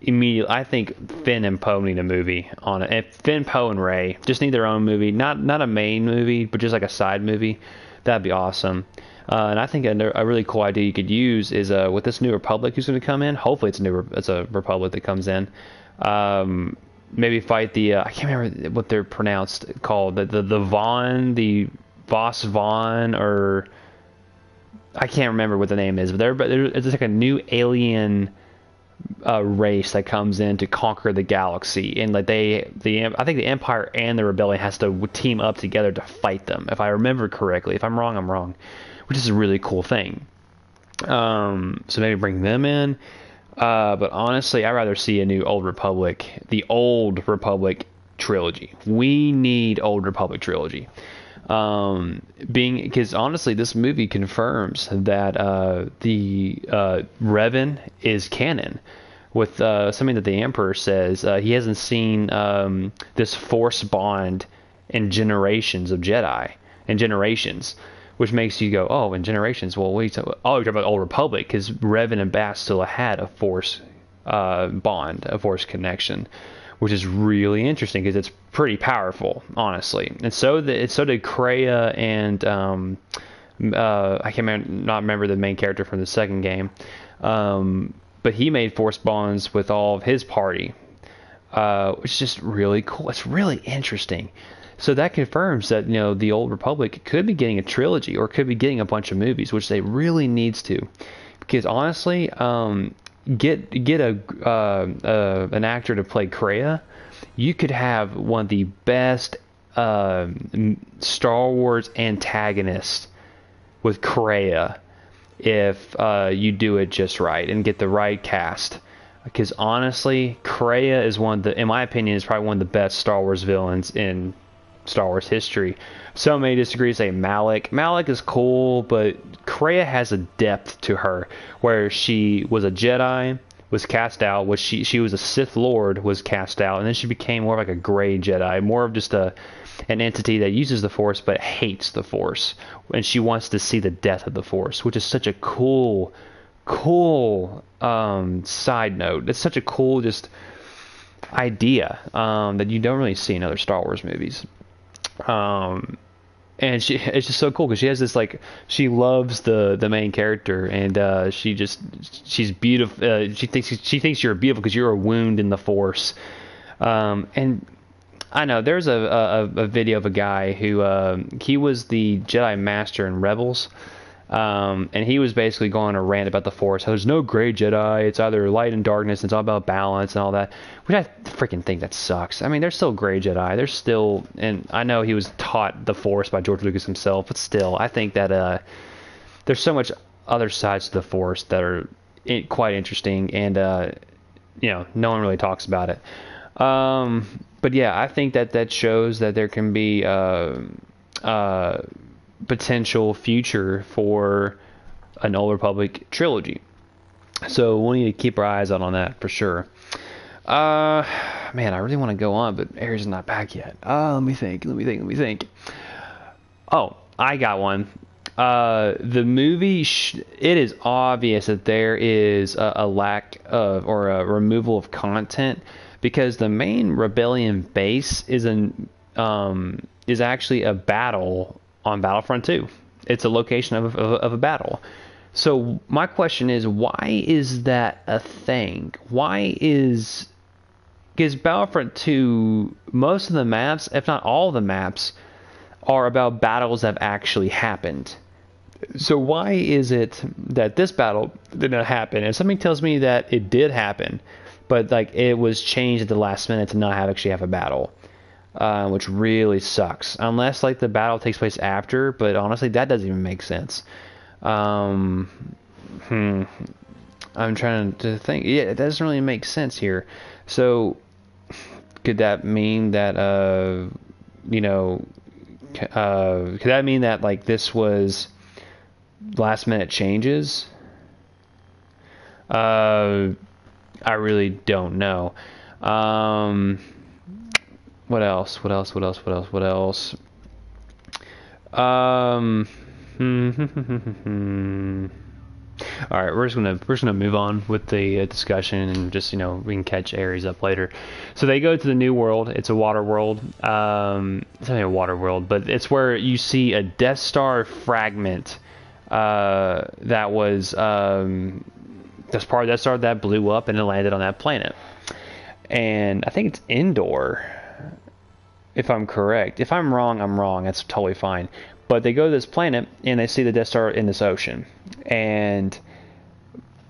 immediately. I think Finn and Poe need a movie on it. And Finn, Poe, and Rey just need their own movie. Not a main movie, but just like a side movie. That'd be awesome. And I think a really cool idea you could use is with this New Republic who's going to come in. Hopefully, it's a Republic that comes in. Maybe fight the I can't remember what they're pronounced called. The Voss Vaughn, or I can't remember what the name is. But it's like a new alien race that comes in to conquer the galaxy, and like I think the Empire and the Rebellion has to team up together to fight them. If I remember correctly. If I'm wrong, I'm wrong. Which is a really cool thing. So maybe bring them in. But honestly, I'd rather see a new the Old Republic trilogy. We need Old Republic trilogy. Because honestly, this movie confirms that the Revan is canon. With something that the Emperor says, he hasn't seen this Force bond in generations of Jedi. In generations. Which makes you go, oh, in generations. Well, you're talking about Old Republic, because Revan and Bast still had a Force bond, a Force connection, which is really interesting because it's pretty powerful, honestly. And so did Kreia and I can't remember the main character from the second game, but he made Force bonds with all of his party, which is just really cool. It's really interesting. So that confirms that the Old Republic could be getting a trilogy or could be getting a bunch of movies, which they really needs to, because honestly, get an actor to play Kreia, you could have one of the best Star Wars antagonists with Kreia if you do it just right and get the right cast. Because honestly, Kreia is in my opinion, is probably one of the best Star Wars villains in Star Wars history. Some may disagree, say Malik. Malik is cool, but Kreia has a depth to her, where she was a Jedi, was cast out, she was a Sith Lord, was cast out, and then she became more of like a gray Jedi, more of just an entity that uses the Force but hates the Force, and she wants to see the death of the Force, which is such a cool side note. It's such a cool just idea that you don't really see in other Star Wars movies. And it's just so cool because she has this, like, she loves the main character, and she's beautiful. She thinks you're beautiful because you're a wound in the Force. And I know there's a video of a guy who he was the Jedi Master in Rebels. And he was basically going to rant about the Force. There's no gray Jedi. It's either light and darkness. It's all about balance and all that. Which I freaking think that sucks. I mean, there's still gray Jedi. There's still, and I know he was taught the Force by George Lucas himself, but still, I think that there's so much other sides to the Force that are quite interesting, and no one really talks about it. But yeah, I think that shows that there can be potential future for an Old Republic trilogy. So we'll need to keep our eyes out on that for sure. Man, I really want to go on, but Aries is not back yet. Let me think. Oh, I got one. The movie, it is obvious that there is a lack of, or a removal of content, because the main Rebellion base is actually a battle on Battlefront 2. It's a location of a battle. So my question is, why is that a thing? Because Battlefront 2, most of the maps, if not all the maps, are about battles that have actually happened. So why is it that this battle did not happen? And something tells me that it did happen, but like it was changed at the last minute to not actually have a battle. Which really sucks, unless like the battle takes place after, but honestly that doesn't even make sense. I'm trying to think. Yeah, it doesn't really make sense here. So could that mean that Could that mean that like this was last minute changes? I really don't know. What else? What else? What else? What else? What else? All right, we're just gonna move on with the discussion, and just we can catch Ares up later. So they go to the new world. It's a water world. It's not a water world, but it's where you see a Death Star fragment that was that's part of Death Star that blew up and it landed on that planet. And I think it's Endor, if I'm correct. If I'm wrong, I'm wrong. That's totally fine. But they go to this planet and they see the Death Star in this ocean. And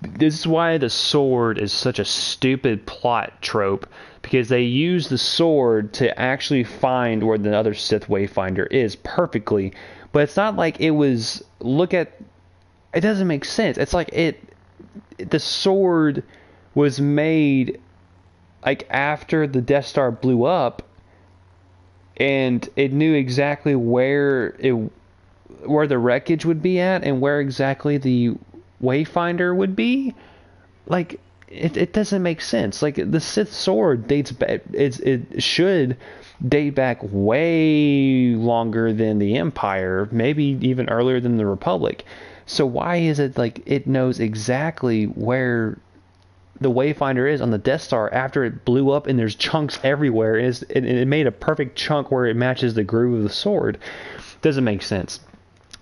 this is why the sword is such a stupid plot trope, because they use the sword to actually find where the other Sith Wayfinder is perfectly. But it's not like it was, it doesn't make sense. It's like the sword was made like after the Death Star blew up, and it knew exactly where the wreckage would be at and where exactly the Wayfinder would be. Like it doesn't make sense. Like the Sith sword dates back. It should date back way longer than the Empire, maybe even earlier than the Republic. So why is it like it knows exactly where the Wayfinder is on the Death Star after it blew up, and there's chunks everywhere, and it made a perfect chunk where it matches the groove of the sword? Doesn't make sense.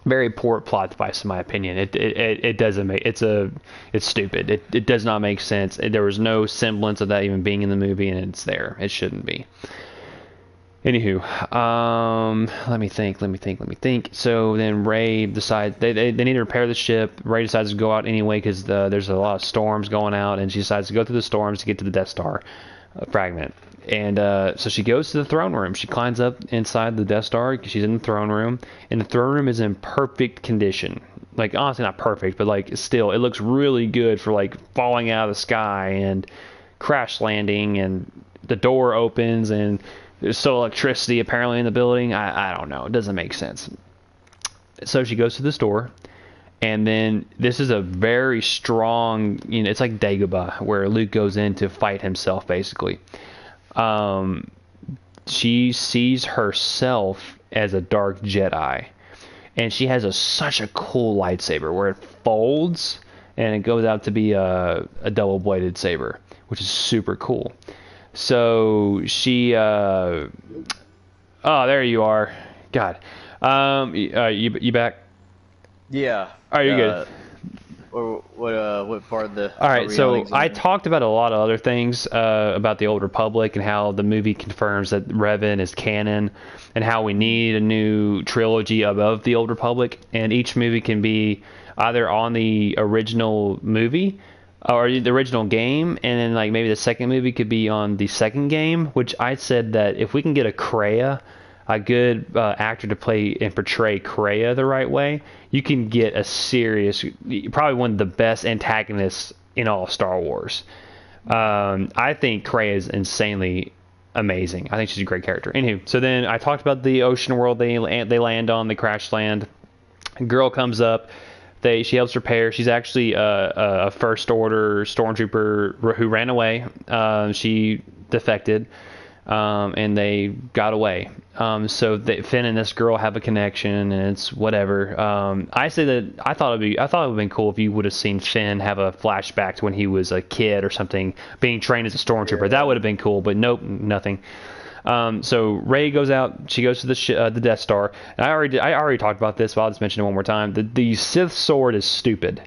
Very poor plot device, in my opinion. It doesn't make it's stupid. It does not make sense. There was no semblance of that even being in the movie, and it's there. It shouldn't be. Anywho, let me think. So then Rey decides they need to repair the ship. Rey decides to go out anyway because there's a lot of storms going out, and she decides to go through the storms to get to the Death Star fragment. And so she goes to the throne room. She climbs up inside the Death Star. She's in the throne room, and the throne room is in perfect condition. Like, honestly, not perfect, but like still, it looks really good for like falling out of the sky and crash landing, and the door opens and there's still electricity apparently in the building. I don't know. It doesn't make sense. So she goes to this door, and then this is a very strong, it's like Dagobah, where Luke goes in to fight himself, basically. She sees herself as a dark Jedi, and she has such a cool lightsaber where it folds, and it goes out to be a double-bladed saber, which is super cool. So she, oh, there you are. God, you back? Yeah. Are you good? What part of the? All right. So I talked about a lot of other things about the Old Republic and how the movie confirms that Revan is canon, and how we need a new trilogy above the Old Republic, and each movie can be either on the original movie or the original game, and then like maybe the second movie could be on the second game. Which I said that if we can get a good actor to play and portray Kreia the right way, you can get a serious, probably one of the best antagonists in all of Star Wars. I think Kreia is insanely amazing. I think she's a great character. Anywho, so then I talked about the ocean world they land on, they crash land. A girl comes up. She helps repair. She's actually a First Order stormtrooper who ran away. She defected, and they got away. So Finn and this girl have a connection, and it's whatever. I say that I thought it would have been cool if you would have seen Finn have a flashback to when he was a kid or something, being trained as a stormtrooper. Yeah. That would have been cool, but nope, nothing. So Rey goes out. She goes to the Death Star. And I already talked about this, but I'll just mention it one more time. The Sith sword is stupid.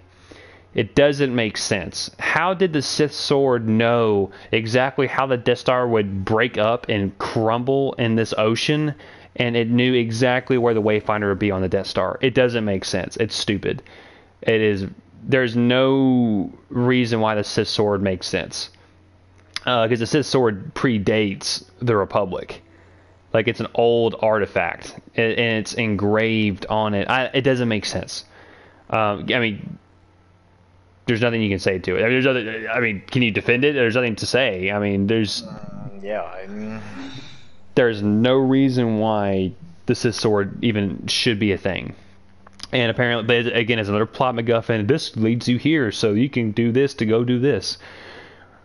It doesn't make sense. How did the Sith sword know exactly how the Death Star would break up and crumble in this ocean, and it knew exactly where the Wayfinder would be on the Death Star? It doesn't make sense. It's stupid. There's no reason why the Sith sword makes sense. Because the Sith sword predates the Republic. Like, it's an old artifact, and it's engraved on it. It doesn't make sense. I mean, there's nothing you can say to it. Can you defend it? There's nothing to say. I mean, there's... Yeah, There's no reason why the Sith sword even should be a thing. And apparently, but again, as another plot MacGuffin, this leads you here, so you can do this to go do this.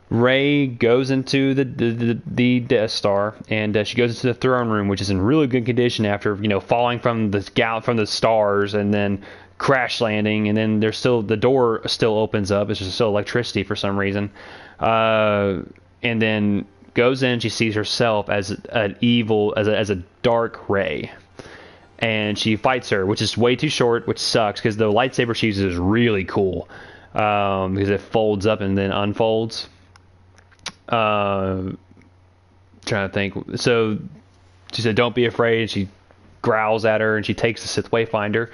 Rey goes into the Death Star, and she goes into the throne room, which is in really good condition after falling from the stars and then crash landing, and then the door still opens up. It's just still electricity for some reason, and then goes in. She sees herself as an evil, as a dark Rey. And she fights her, which is way too short, which sucks because the lightsaber she uses is really cool because it folds up and then unfolds. Trying to think. So she said, "Don't be afraid." And she growls at her, and she takes the Sith Wayfinder.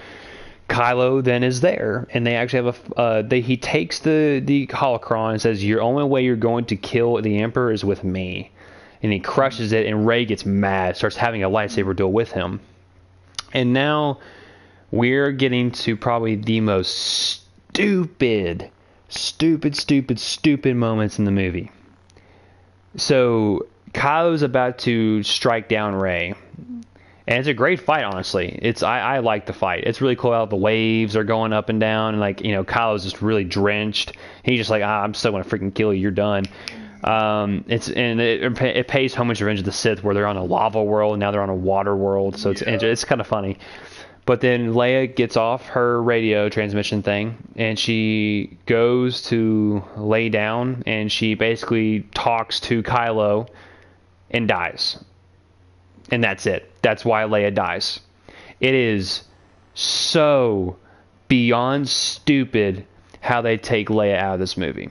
Kylo then is there, and they actually have he takes the holocron and says, "Your only way you're going to kill the Emperor is with me," and he crushes it, and Rey gets mad, starts having a lightsaber duel with him. And now we're getting to probably the most stupid moments in the movie. So Kylo's about to strike down Rey. And it's a great fight, honestly. I like the fight. It's really cool how the waves are going up and down. And Kylo's just really drenched. He's just like, I'm still going to freaking kill you. You're done. It pays homage to Revenge of the Sith, where they're on a lava world, now they're on a water world, so it's kind of funny. But then Leia gets off her radio transmission thing, and she goes to lay down, and she basically talks to Kylo and dies. And that's it. That's why Leia dies. It is so beyond stupid how they take Leia out of this movie.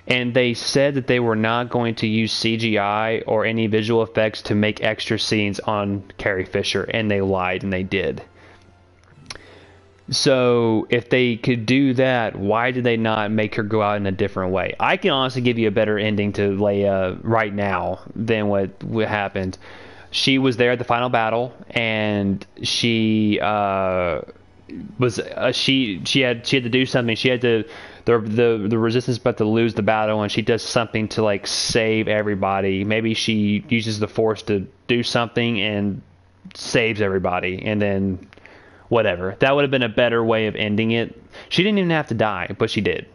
And they said that they were not going to use CGI or any visual effects to make extra scenes on Carrie Fisher, and they lied, and they did. So if they could do that, why did they not make her go out in a different way? I can honestly give you a better ending to Leia right now than what happened. She was there at the final battle, and she she had to do something. She had to. The resistance about to lose the battle, and she does something to save everybody. Maybe she uses the Force to do something and saves everybody, and then whatever. That would have been a better way of ending it. She didn't even have to die, but she did,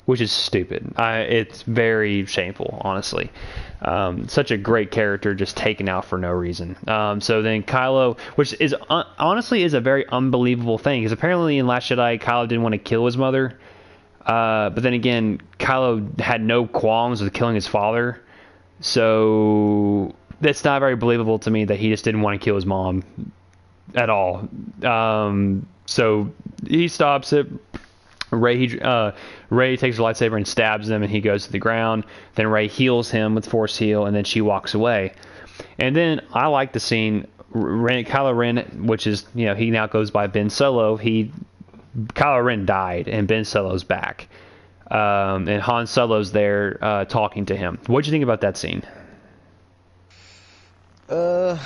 which is stupid. It's very shameful, honestly. Such a great character just taken out for no reason. So then Kylo, which is honestly is a very unbelievable thing, because apparently in Last Jedi Kylo didn't want to kill his mother, but then again Kylo had no qualms with killing his father, so that's not very believable to me that he just didn't want to kill his mom at all. So he stops it. Rey takes her lightsaber and stabs him, and he goes to the ground. Then Rey heals him with Force Heal, and then she walks away. And then I like the scene, Kylo Ren, which is, he now goes by Ben Solo. Kylo Ren died, and Ben Solo's back. And Han Solo's there talking to him. What'd you think about that scene? I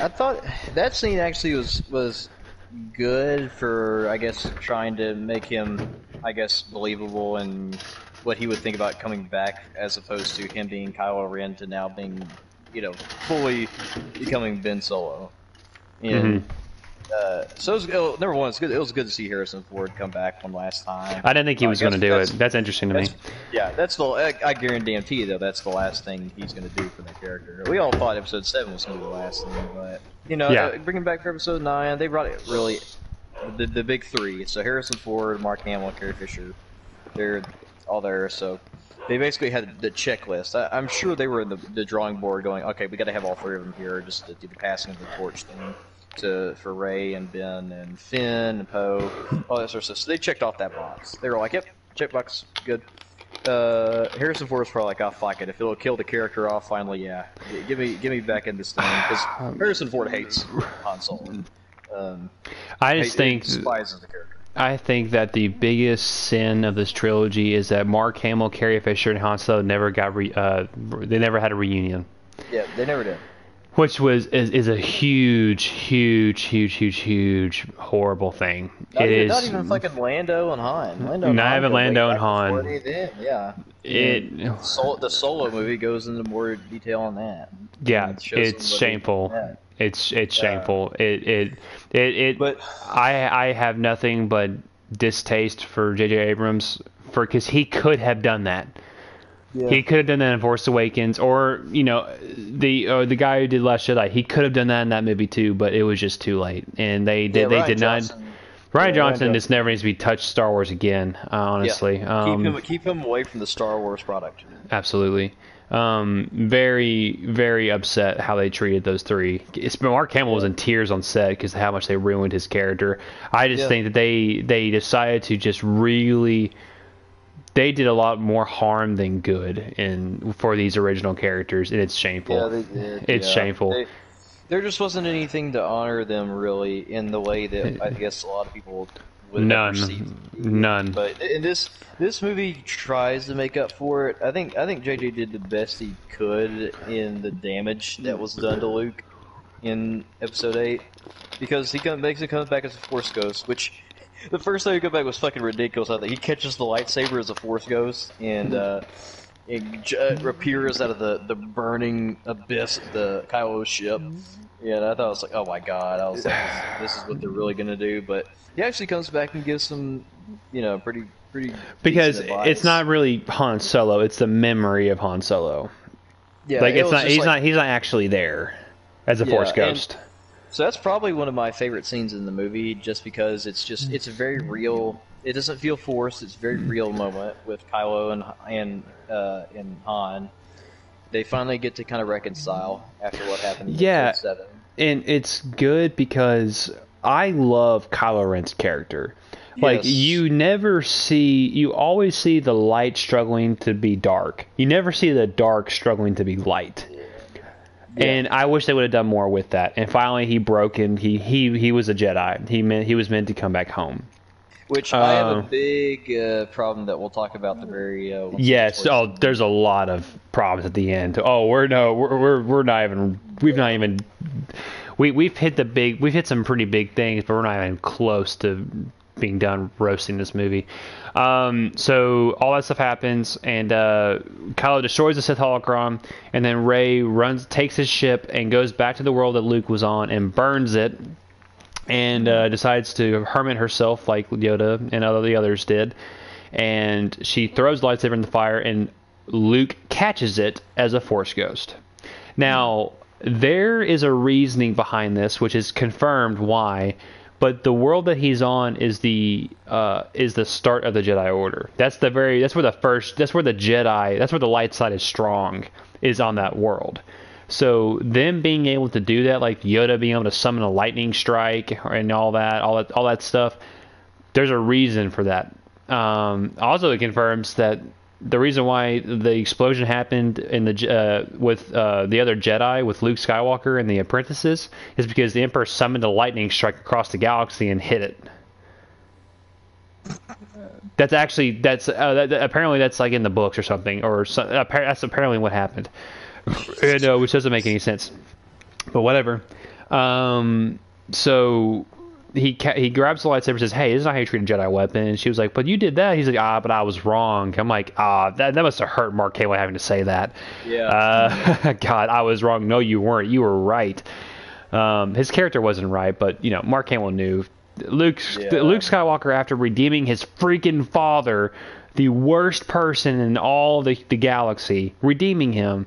thought that scene actually was good for, I guess, trying to make him, I guess, believable and what he would think about coming back, as opposed to him being Kylo Ren to now being, fully becoming Ben Solo. And so number one, it was good to see Harrison Ford come back one last time. I didn't think he was going to do it. That's interesting to me. Yeah, I guarantee you, though, that's the last thing he's going to do for that character. We all thought Episode 7 was going to be the last thing, but bringing back for Episode 9, they brought it really the big three. So Harrison Ford, Mark Hamill, Carrie Fisher, they're all there. So they basically had the checklist. I'm sure they were in the drawing board going, okay, we got to have all three of them here just to do the passing of the torch thing. For Rey and Ben and Finn and Poe, all that sort of stuff. So they checked off that box. They were like, "Yep, checkbox, good." Harrison Ford was probably like, "Oh, fuck it. If it'll kill the character off, finally, yeah, give me back in this thing." Because Harrison Ford hates Han Solo. I just think despises the character. I think that the biggest sin of this trilogy is that Mark Hamill, Carrie Fisher, and Han Solo never got they never had a reunion. Yeah, they never did. Which is a huge, horrible thing. Not even fucking Lando and Han. Not even Lando and Han. Yeah. it The Solo movie goes into more detail on that. yeah, it's shameful. It's shameful. But I have nothing but distaste for J.J. Abrams because he could have done that. yeah, He could have done that in Force Awakens, or the guy who did Last Jedi. He could have done that in that movie too, but it was just too late, and they did not. Ryan Johnson just never needs to be touched Star Wars again. Honestly, keep him away from the Star Wars product. Absolutely. Very, very upset how they treated those three. Mark Hamill was in tears on set because of how much they ruined his character. I just think that they decided to just really. They did a lot more harm than good for these original characters, and it's shameful. Yeah, they did. It's shameful. There just wasn't anything to honor them really in the way that I guess a lot of people would have perceived. None. But this movie tries to make up for it. I think JJ did the best he could in the damage that was done to Luke in Episode 8, because he comes back as a Force Ghost, which the first time he came back was fucking ridiculous. I think he catches the lightsaber as a Force Ghost and it appears out of the burning abyss of the Kylo ship. Yeah, and I thought, I was like, oh my god, I was like, this is what they're really gonna do. But he actually comes back and gives some, pretty because it's not really Han Solo; it's the memory of Han Solo. Yeah, like it's not. He's not actually there as a Force Ghost. So that's probably one of my favorite scenes in the movie, just because it's a very real. It doesn't feel forced. It's a very real moment with Kylo and Han. They finally get to kind of reconcile after what happened in Episode 7. And it's good because I love Kylo Ren's character. Like, you always see the light struggling to be dark. You never see the dark struggling to be light. Yeah. And I wish they would have done more with that. And finally he broke and he was a Jedi. He was meant to come back home. Which I have a big problem that we'll talk about the very. Yes. Oh, there's a lot of problems at the end. Oh, we've hit some pretty big things, but we're not even close to being done roasting this movie. So all that stuff happens, and Kylo destroys the Sith holocron, and then Rey takes his ship and goes back to the world that Luke was on and burns it. And decides to hermit herself like Yoda and all the others did. And she throws the lightsaber in the fire, and Luke catches it as a Force Ghost. Now, there is a reasoning behind this, which is confirmed why. But the world that he's on is the start of the Jedi Order. That's where the light side is strong, is on that world. So them being able to do that, like Yoda being able to summon a lightning strike and all that stuff, there's a reason for that. Also, it confirms that the reason why the explosion happened in with the other Jedi, with Luke Skywalker and the apprentices, is because the Emperor summoned a lightning strike across the galaxy and hit it. Apparently that's like in the books or something, or that's apparently what happened. Which doesn't make any sense, but whatever. So he grabs the lightsaber and says, "Hey, this is not how you treat a Jedi weapon." And she was like, "But you did that." He's like, but I was wrong." I'm like, that must have hurt Mark Hamill having to say that. Yeah. God, I was wrong. No, you weren't. You were right. His character wasn't right, but Mark Hamill knew. Luke Skywalker, after redeeming his freaking father, the worst person in all the galaxy, redeeming him.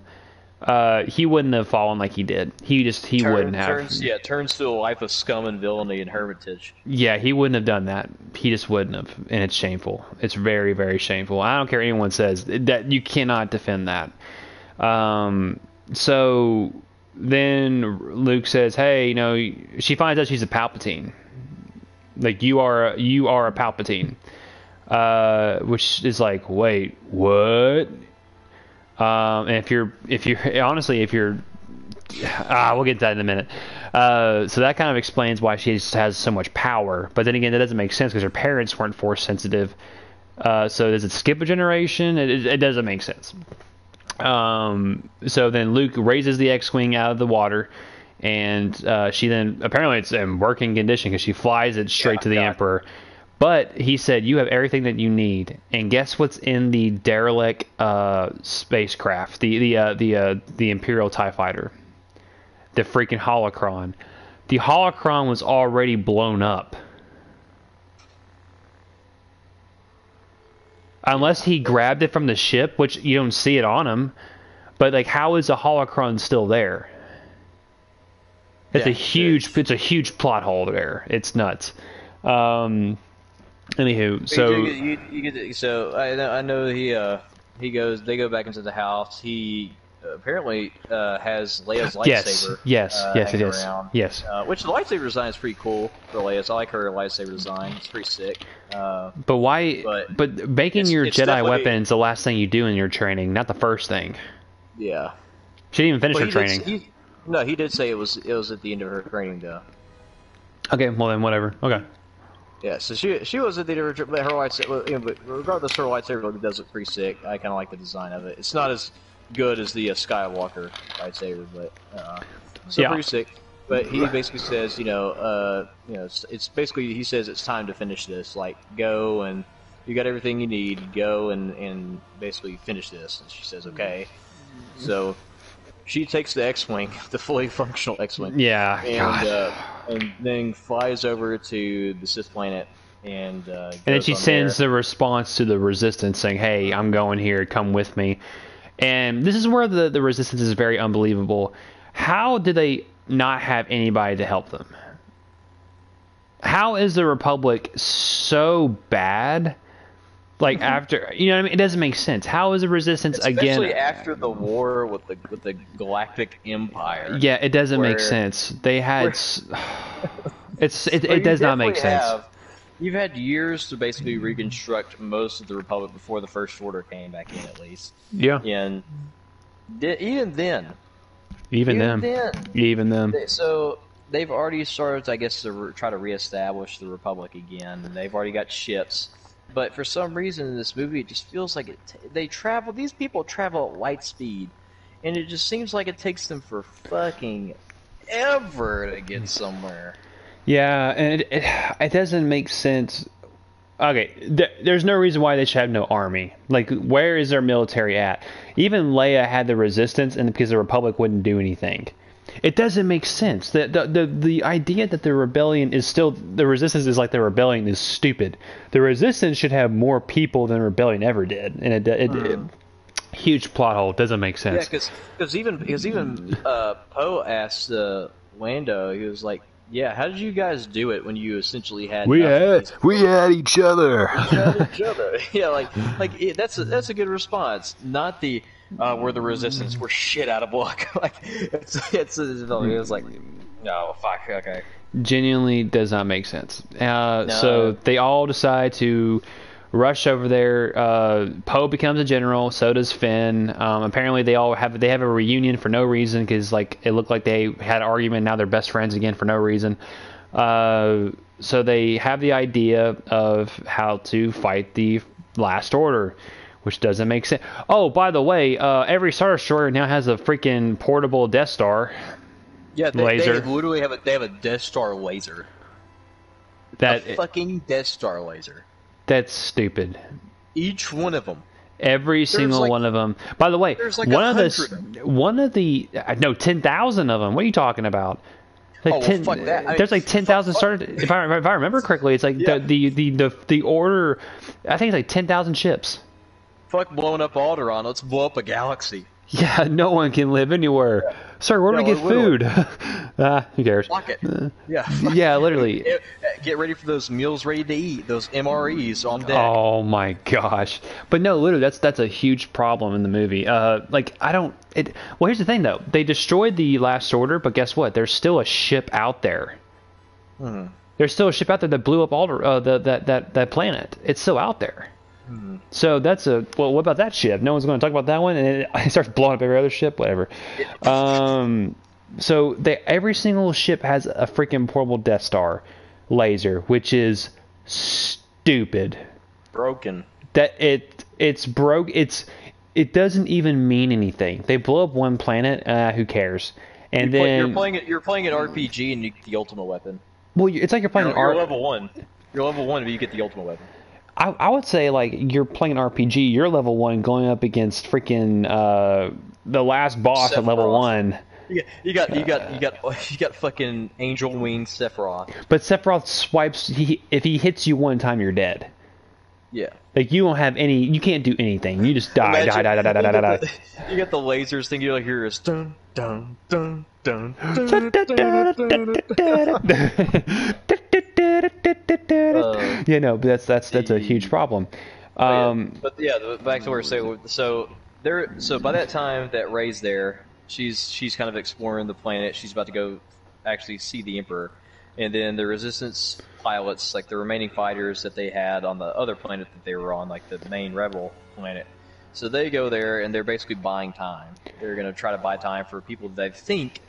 He wouldn't have fallen like he did. He wouldn't have. Turns to a life of scum and villainy and hermitage. Yeah, he wouldn't have done that. He just wouldn't have, and it's shameful. It's very, very shameful. I don't care what anyone says, that you cannot defend that. So then Luke says, "Hey, she finds out she's a Palpatine. Like you are a Palpatine." Which is like, wait, what? And if you're we'll get to that in a minute. So that kind of explains why she has so much power. But then again, that doesn't make sense because her parents weren't Force sensitive. So does it skip a generation? It doesn't make sense. So then Luke raises the X-Wing out of the water, and she then, apparently it's in working condition because she flies it straight to the Emperor. But he said you have everything that you need, and guess what's in the derelict spacecraft, the Imperial TIE fighter, the freaking holocron. The holocron was already blown up. Unless he grabbed it from the ship, which you don't see it on him. But like, how is the holocron still there? It's it's a huge plot hole there. It's nuts. Anywho, so I know he goes. They go back into the house. He apparently has Leia's lightsaber. Yes. Which the lightsaber design is pretty cool for Leia. I like her lightsaber design. It's pretty sick. But why? But making your Jedi weapon is the last thing you do in your training, not the first thing. Yeah. She didn't even finish her training. He did say it was at the end of her training though. Okay, well then whatever. Okay. Yeah, so she was at the end of her lightsaber, but regardless, her lightsaber does look pretty sick. I kind of like the design of it. It's not as good as the Skywalker lightsaber, but still pretty sick. But he basically says, it's basically, he says it's time to finish this. Like, go and you got everything you need. Go and basically finish this. And she says, okay. So she takes the X-wing, the fully functional X-wing. Yeah. And then flies over to the Sith planet. And then she sends the response to the Resistance saying, hey, I'm going here. Come with me. And this is where the Resistance is very unbelievable. How did they not have anybody to help them? How is the Republic so bad? Like after, you know what I mean? It doesn't make sense. How is the Resistance Especially after the war with the Galactic Empire? Yeah, it doesn't make sense. They had it does not make sense. You've had years to basically reconstruct most of the Republic before the First Order came back in, at least. Yeah. And even then. So they've already started, I guess, to try to reestablish the Republic again. And they've already got ships. But for some reason in this movie, it just feels like these people travel at light speed. And it just seems like it takes them for fucking ever to get somewhere. Yeah, and it doesn't make sense. Okay, there's no reason why they should have no army. Like, where is their military at? Even Leia had the Resistance, and because the Republic wouldn't do anything. It doesn't make sense. The idea that the rebellion is still the Resistance is like the rebellion is stupid. The Resistance should have more people than the rebellion ever did, and it huge plot hole. Doesn't make sense. Yeah, because even Poe asked Lando, he was like, yeah, how did you guys do it when you essentially had we had each other. Yeah, that's a good response. Not the we're the Resistance, we're shit out of luck. Like it was like, no, fuck, okay. Genuinely does not make sense. No. So they all decide to rush over there. Poe becomes a general. So does Finn. Apparently, they have a reunion for no reason because it looked like they had an argument. Now they're best friends again for no reason. So they have the idea of how to fight the Last Order, which doesn't make sense. Oh, by the way, every Star Destroyer now has a freaking portable Death Star. Yeah, laser. They literally have a Death Star laser. A fucking Death Star laser. That's stupid. Each one of them. Every single one of them. By the way, there's 10,000 of them. What are you talking about? Fuck that. There's 10,000 started. If I remember correctly, it's the order. I think it's 10,000 ships. Fuck blowing up Alderaan. Let's blow up a galaxy. Yeah, no one can live anywhere. Yeah. Sir, where do we get food? Who cares? Block it. Yeah. Yeah, literally. Get ready for those meals ready to eat. Those MREs on deck. Oh my gosh. But no, literally, that's a huge problem in the movie. Well, here's the thing though. They destroyed the Last Order, but guess what? There's still a ship out there. Mm-hmm. There's still a ship out there that blew up that planet. It's still out there. Mm-hmm. So what about that ship? No one's going to talk about that one, and it starts blowing up every other ship, whatever. So every single ship has a freaking portable Death Star laser, which is stupid. Broken. That it's broke. It doesn't even mean anything. They blow up one planet. Who cares? And you're playing an RPG and you get the ultimate weapon. Well, it's like you're playing you're level 1. You're level 1, but you get the ultimate weapon. I would say like you're playing an RPG. You're level 1 going up against freaking the last boss at level 1. You got fucking Angel Wing Sephiroth. But Sephiroth swipes. If he hits you one time, you're dead. Yeah. Like you don't have any. You can't do anything. You just die. Imagine, Die. You got the lasers thing. You like hear is dun dun dun dun. Yeah, no, but that's a huge problem. But yeah, back to where so by that time that Rey's there, she's kind of exploring the planet. She's about to go actually see the Emperor, and then the Resistance pilots, like the remaining fighters that they had on the other planet that they were on, like the main Rebel planet. So they go there and they're basically buying time. They're going to try to buy time for people they think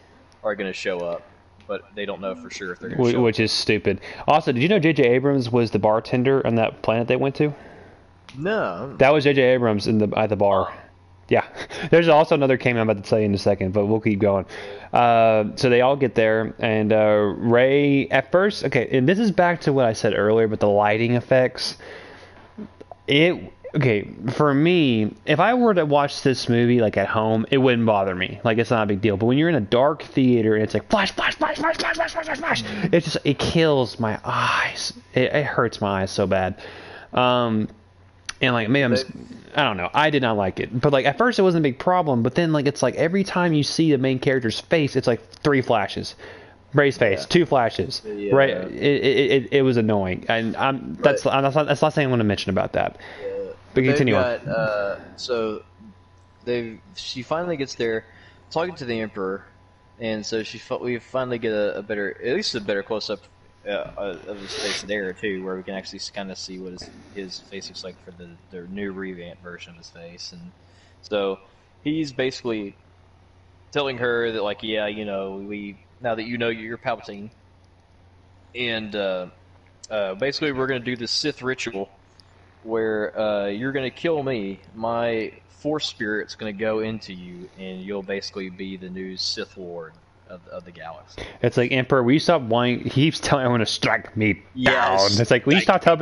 are going to show up, but they don't know for sure if they're going to show up. Which is stupid. Also, did you know J.J. Abrams was the bartender on that planet they went to? No. That was J.J. Abrams at the bar. Yeah. There's also another cameo I'm about to tell you in a second, but we'll keep going. So they all get there, and Rey, at first, okay, and this is back to what I said earlier, but the lighting effects. Okay, for me, if I were to watch this movie like at home, it wouldn't bother me. Like, it's not a big deal. But when you're in a dark theater and it's like flash, it kills my eyes. It hurts my eyes so bad. And like, maybe I don't know. I did not like it. But like, at first it wasn't a big problem. But then like, it's like every time you see the main character's face, it's like 3 flashes. Rey's face, 2 flashes. Yeah. Right? It was annoying. And that's the last thing I want to mention about that. But continue on. So she finally gets there, talking to the Emperor, and so we finally get at least a better close up of his face there too, where we can actually kind of see what his face looks like for the new revamped version of his face, and so he's basically telling her that like, yeah, you know, now that you know you're Palpatine, and basically we're gonna do this Sith ritual where you're going to kill me, my Force Spirit's going to go into you, and you'll basically be the new Sith Lord of the galaxy. It's like, Emperor, will you stop whining? He keeps telling everyone to strike me down. It's like, will you stop telling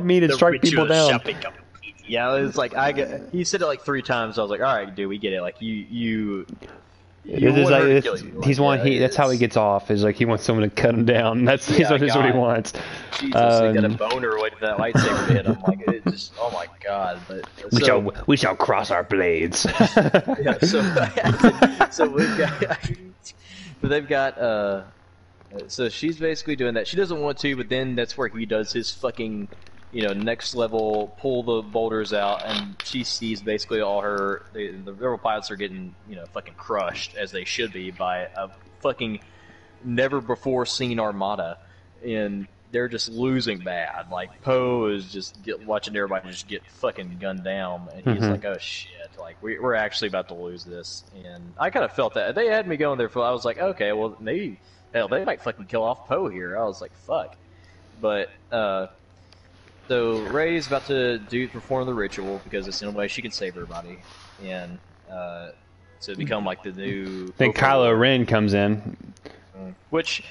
me to strike people down? Yeah, it's like, he said it like 3 times. I was like, all right, dude, we get it. Like, you that's how he gets off. Is like he wants someone to cut him down. That's what he wants. Jesus, he got a boner waiting for that lightsaber to hit him. Like, it just, oh my god! But we shall cross our blades. Yeah, so we've got, but they've got. So she's basically doing that. She doesn't want to, but then that's where he does his fucking, next level, pull the boulders out, and she sees basically all the rebel pilots are getting, fucking crushed, as they should be, by a fucking never before seen armada, and they're just losing bad. Like, Poe is just watching everybody just get fucking gunned down, and he's like, oh shit, like, we're actually about to lose this. And I kind of felt that. They had me going there I was like, okay, well, maybe, hell, they might fucking kill off Poe here. I was like, fuck. But, so Rey's about to perform the ritual because it's the only way she can save everybody, and to become like the new. Then Kylo Ren comes in, which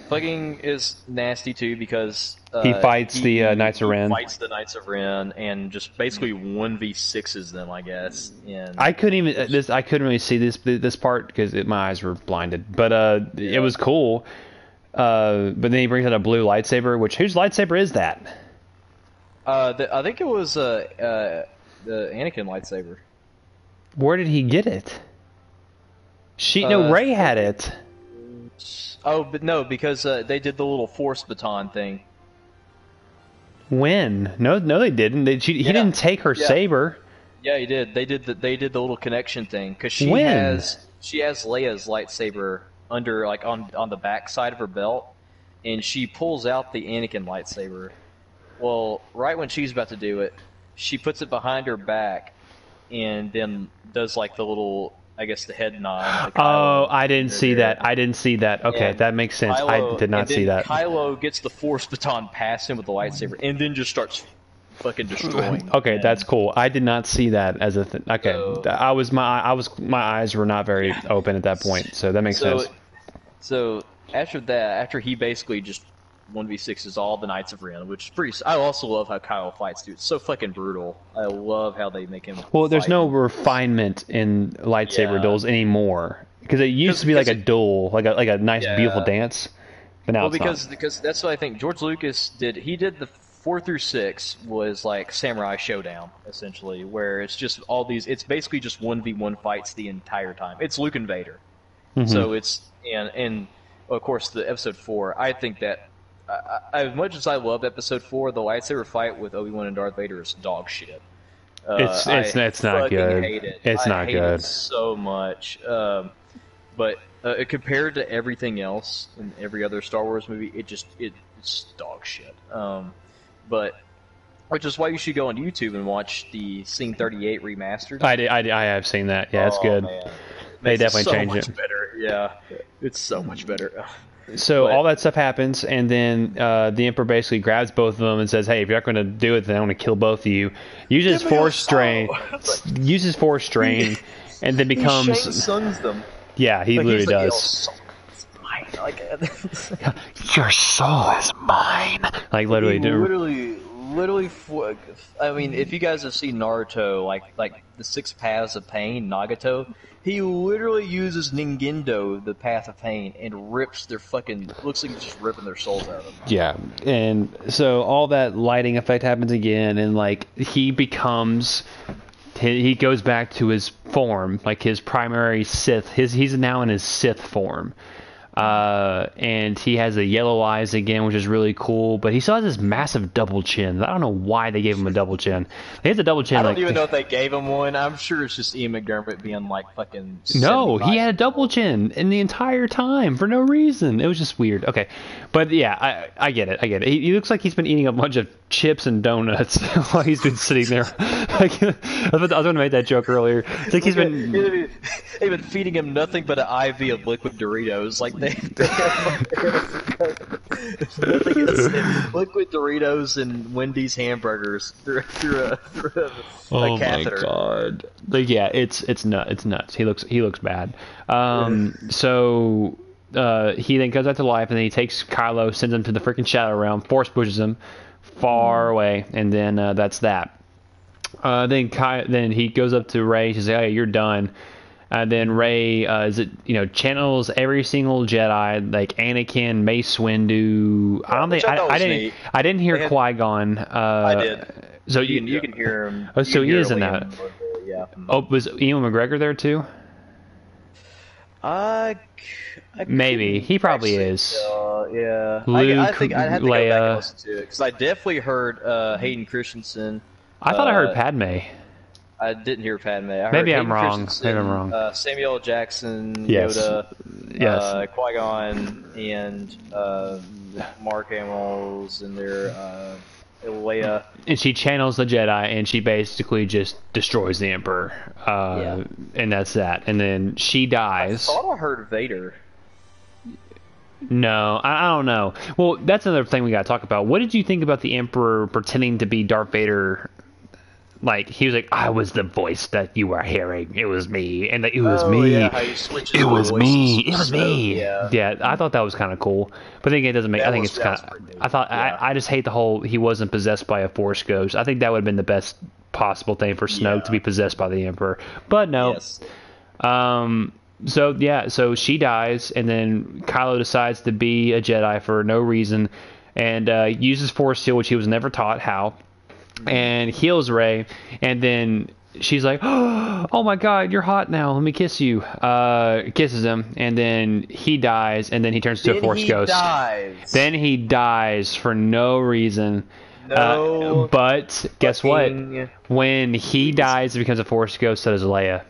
fucking is nasty too, because he fights the Knights of Ren. Fights the Knights of Ren and just basically 1v6s them, I guess. And I couldn't really see this part because my eyes were blinded, but it was cool. But then he brings out a blue lightsaber. whose lightsaber is that? I think it was the Anakin lightsaber. Where did he get it? Rey had it. Oh, but no, because they did the little Force baton thing. When? No, they didn't. He didn't take her saber. Yeah, he did. They did the little connection thing because she has Leia's lightsaber under, like, on the back side of her belt, and she pulls out the Anakin lightsaber. Well, right when she's about to do it, she puts it behind her back, and then does like the little, I guess, the head nod. Oh, I didn't see that. Okay, and that makes sense. I did not see that. Kylo gets the Force baton past him with the lightsaber, and then just starts fucking destroying. Okay, that's cool. I did not see that as a thing. Okay, my eyes were not very open at that point, so that makes sense. So after that, after he basically just 1v6 all the Knights of Ren, which is pretty. I also love how Kyle fights, dude. It's so fucking brutal. I love how they make him. Well, there's fight. no refinement in lightsaber duels anymore because it used to be like a duel, like a nice, beautiful dance. But now because that's what I think George Lucas did. He did the 4 through 6 was like Samurai Showdown, essentially, where it's just all these. It's basically just 1v1 fights the entire time. It's Luke and Vader. So it's and of course the episode 4. I think that as much as I loved episode 4, the lightsaber fight with Obi-Wan and Darth Vader is dog shit. It's not good. Hate it. It's not hate good. It so much. But compared to everything else in every other Star Wars movie, it's dog shit. But which is why you should go on YouTube and watch the Scene 38 remastered. I have seen that. Yeah, it's good. Man. They definitely changed it. So much better. Yeah, it's so much better. So all that stuff happens, and then the Emperor basically grabs both of them and says, "Hey, if you're not going to do it, then I'm going to kill both of you." Uses Force strain, and then becomes. He Shang Tsun's them. Yeah, he literally does. Your soul is mine. Like literally, literally. I mean, if you guys have seen Naruto, like the 6 Paths of Pain, Nagato, he literally uses Ningendo, the Path of Pain, and rips their fucking. Looks like he's just ripping their souls out of them. Yeah, and so all that lighting effect happens again, and like he goes back to his form, like his primary Sith. He's now in his Sith form. And he has the yellow eyes again, which is really cool. But he still has this massive double chin. I don't know why they gave him a double chin. He has a double chin. I don't even know if they gave him one. I'm sure it's just Ian McDermott being like fucking. No, he had a double chin in the entire time for no reason. It was just weird. Okay, but yeah, I get it. He looks like he's been eating a bunch of chips and donuts while he's been sitting there. I was going to make that joke earlier. It's like they've been feeding him nothing but an IV of liquid Doritos. Like they liquid Doritos and Wendy's hamburgers through a catheter. Oh my god! Like yeah, it's nuts. He looks bad. So he then goes out to life, and then he takes Kylo, sends him to the freaking Shadow Realm, force pushes him far away, and then that's that. Then he goes up to Rey. She says, "Hey, you're done." Then Rey channels every single Jedi, like Anakin, Mace Windu. I didn't hear Qui-Gon. I did. So you can hear him. Oh, so he is in that. Yeah. Oh, was Ewan McGregor there too? Maybe he probably is. Yeah. Luke, I think I'd have to Leia. go back and listen to it because I definitely heard Hayden Christensen. I thought I heard Padme. I didn't heir Padme. I heard Maybe I'm Hayden wrong. Christensen, Maybe I'm wrong. Samuel L. Jackson, Yes. Yoda, Qui-Gon, and Mark Hamill's and their Leia. And she channels the Jedi, and she basically just destroys the Emperor. And that's that. And then she dies. I thought I heard Vader. No, I don't know. Well, that's another thing we got to talk about. What did you think about the Emperor pretending to be Darth Vader? Like, he was like, I was the voice that you were hearing. It was me. And it was me. Yeah, it was me. It was me. Yeah, I thought that was kind of cool. But I think it doesn't make... I think it's kind of... I thought... Yeah. I just hate the whole... He wasn't possessed by a Force ghost. I think that would have been the best possible thing for Snoke to be possessed by the Emperor. But no. Yes. So she dies, and then Kylo decides to be a Jedi for no reason, and uses Force Heal, which he was never taught how, and heals Rey, and then she's like, "Oh my God, you're hot now. Let me kiss you." Kisses him, and then he dies, and then he turns to a Force ghost. Then he dies for no reason. No. But guess what? When he dies, it becomes a Force ghost. So does Leia.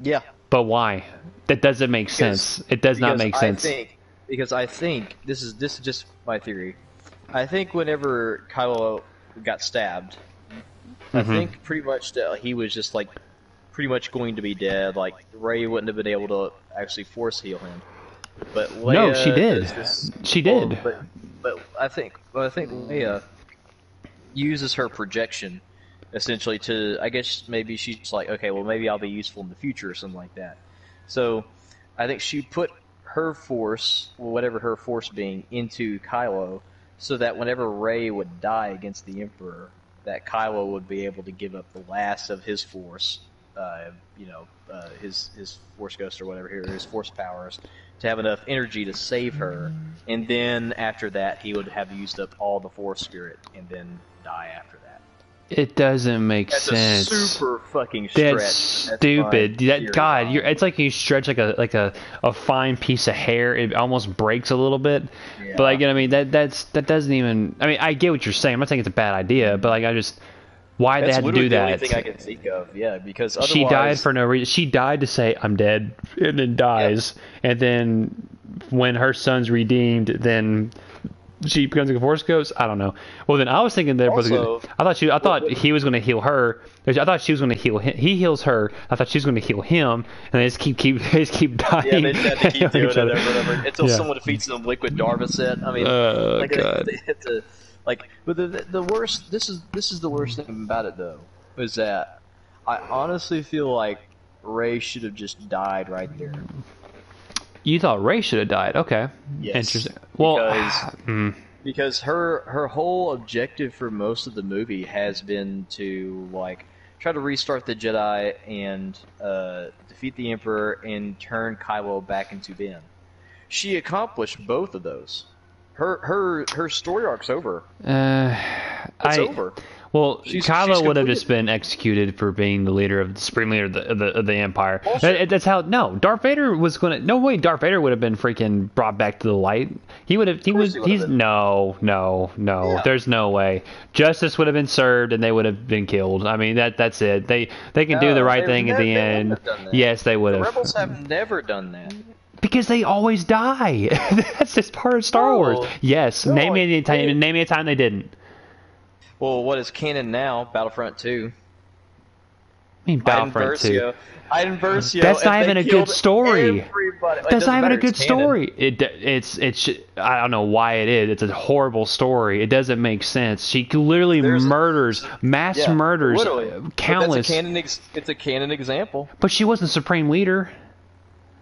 Yeah. But why? That doesn't make sense. It does not make sense. I think this is just my theory. I think whenever Kylo got stabbed, I think pretty much that he was just like pretty much going to be dead. Like Rey wouldn't have been able to actually Force heal him. But Leia no, she did. She did. But I think Leia uses her projection. Essentially, I guess maybe she's like, okay, well, maybe I'll be useful in the future or something like that. So, I think she put her force, whatever her force being, into Kylo, so that whenever Rey would die against the Emperor, that Kylo would be able to give up the last of his force, his Force Ghost or whatever here, his Force powers, to have enough energy to save her, and then after that he would have used up all the Force Spirit and then die after that. It doesn't make sense. That's a super fucking stretch. That's stupid. It's like you stretch like a fine piece of hair. It almost breaks a little bit. Yeah. But like, I mean, that doesn't even. I mean, I get what you're saying. I'm not saying it's a bad idea, but like, why they had to do that? That's the only thing I can think of. Yeah, because otherwise she died for no reason. She died to say I'm dead, and then dies, and then when her son's redeemed, then she becomes a Force Ghost. I don't know. Well, then I was thinking that also, I thought he was going to heal her. I thought she was going to heal him. He heals her. I thought she was going to heal him, and they just keep dying. Yeah, they just have to keep doing it over and over until someone defeats them. Liquid Darvacet. I mean, God. But the worst. This is the worst thing about it though, is that I honestly feel like Rey should have just died right there. You thought Rey should have died? Okay. Yes. Interesting. Well, because her whole objective for most of the movie has been to like try to restart the Jedi and defeat the Emperor and turn Kylo back into Ben. She accomplished both of those. Her story arc's over. It's over. Well, Kylo would have just been executed for being the leader of the supreme leader of the Empire. That's how. No, Darth Vader was gonna. No way, Darth Vader would have been freaking brought back to the light. He would have. He's no. Yeah. There's no way. Justice would have been served, and they would have been killed. I mean, that's it. They can do the right thing at the end. Yes, they would have. The Rebels have never done that. Because they always die. That's just part of Star Wars. Yes. No, name me a time they didn't. Well, what is canon now? Battlefront 2. I mean, Battlefront 2. Iden Versio. That's not even a good story. That's not even a good story. It's I don't know why it is. It's a horrible story. It doesn't make sense. She literally murders, murders, countless. It's a canon example. But she wasn't supreme leader.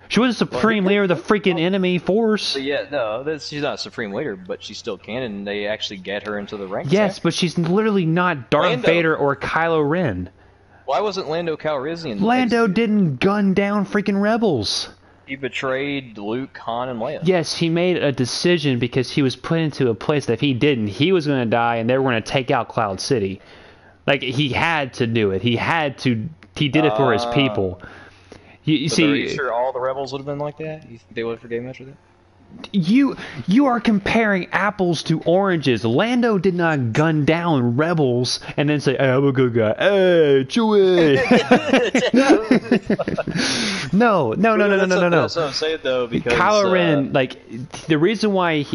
She was a supreme leader of the freaking enemy force. But yeah, no, she's not a supreme leader, but she's still canon. They actually get her into the ranks. Yes, but she's literally not Darth Vader or Kylo Ren. Why wasn't Lando Calrissian? Lando didn't gun down freaking rebels. He betrayed Luke, Han, and Leia. Yes, he made a decision because he was put into a place that if he didn't, he was going to die, and they were going to take out Cloud City. Like, he had to do it. He did it for his people. You see, are you sure all the rebels would have been like that? You think they would have forgave after that? You are comparing apples to oranges. Lando did not gun down rebels and then say, "Hey, I'm a good guy. Hey, Chewie." No. That's what I'm saying though, because Kylo Ren, like, the reason why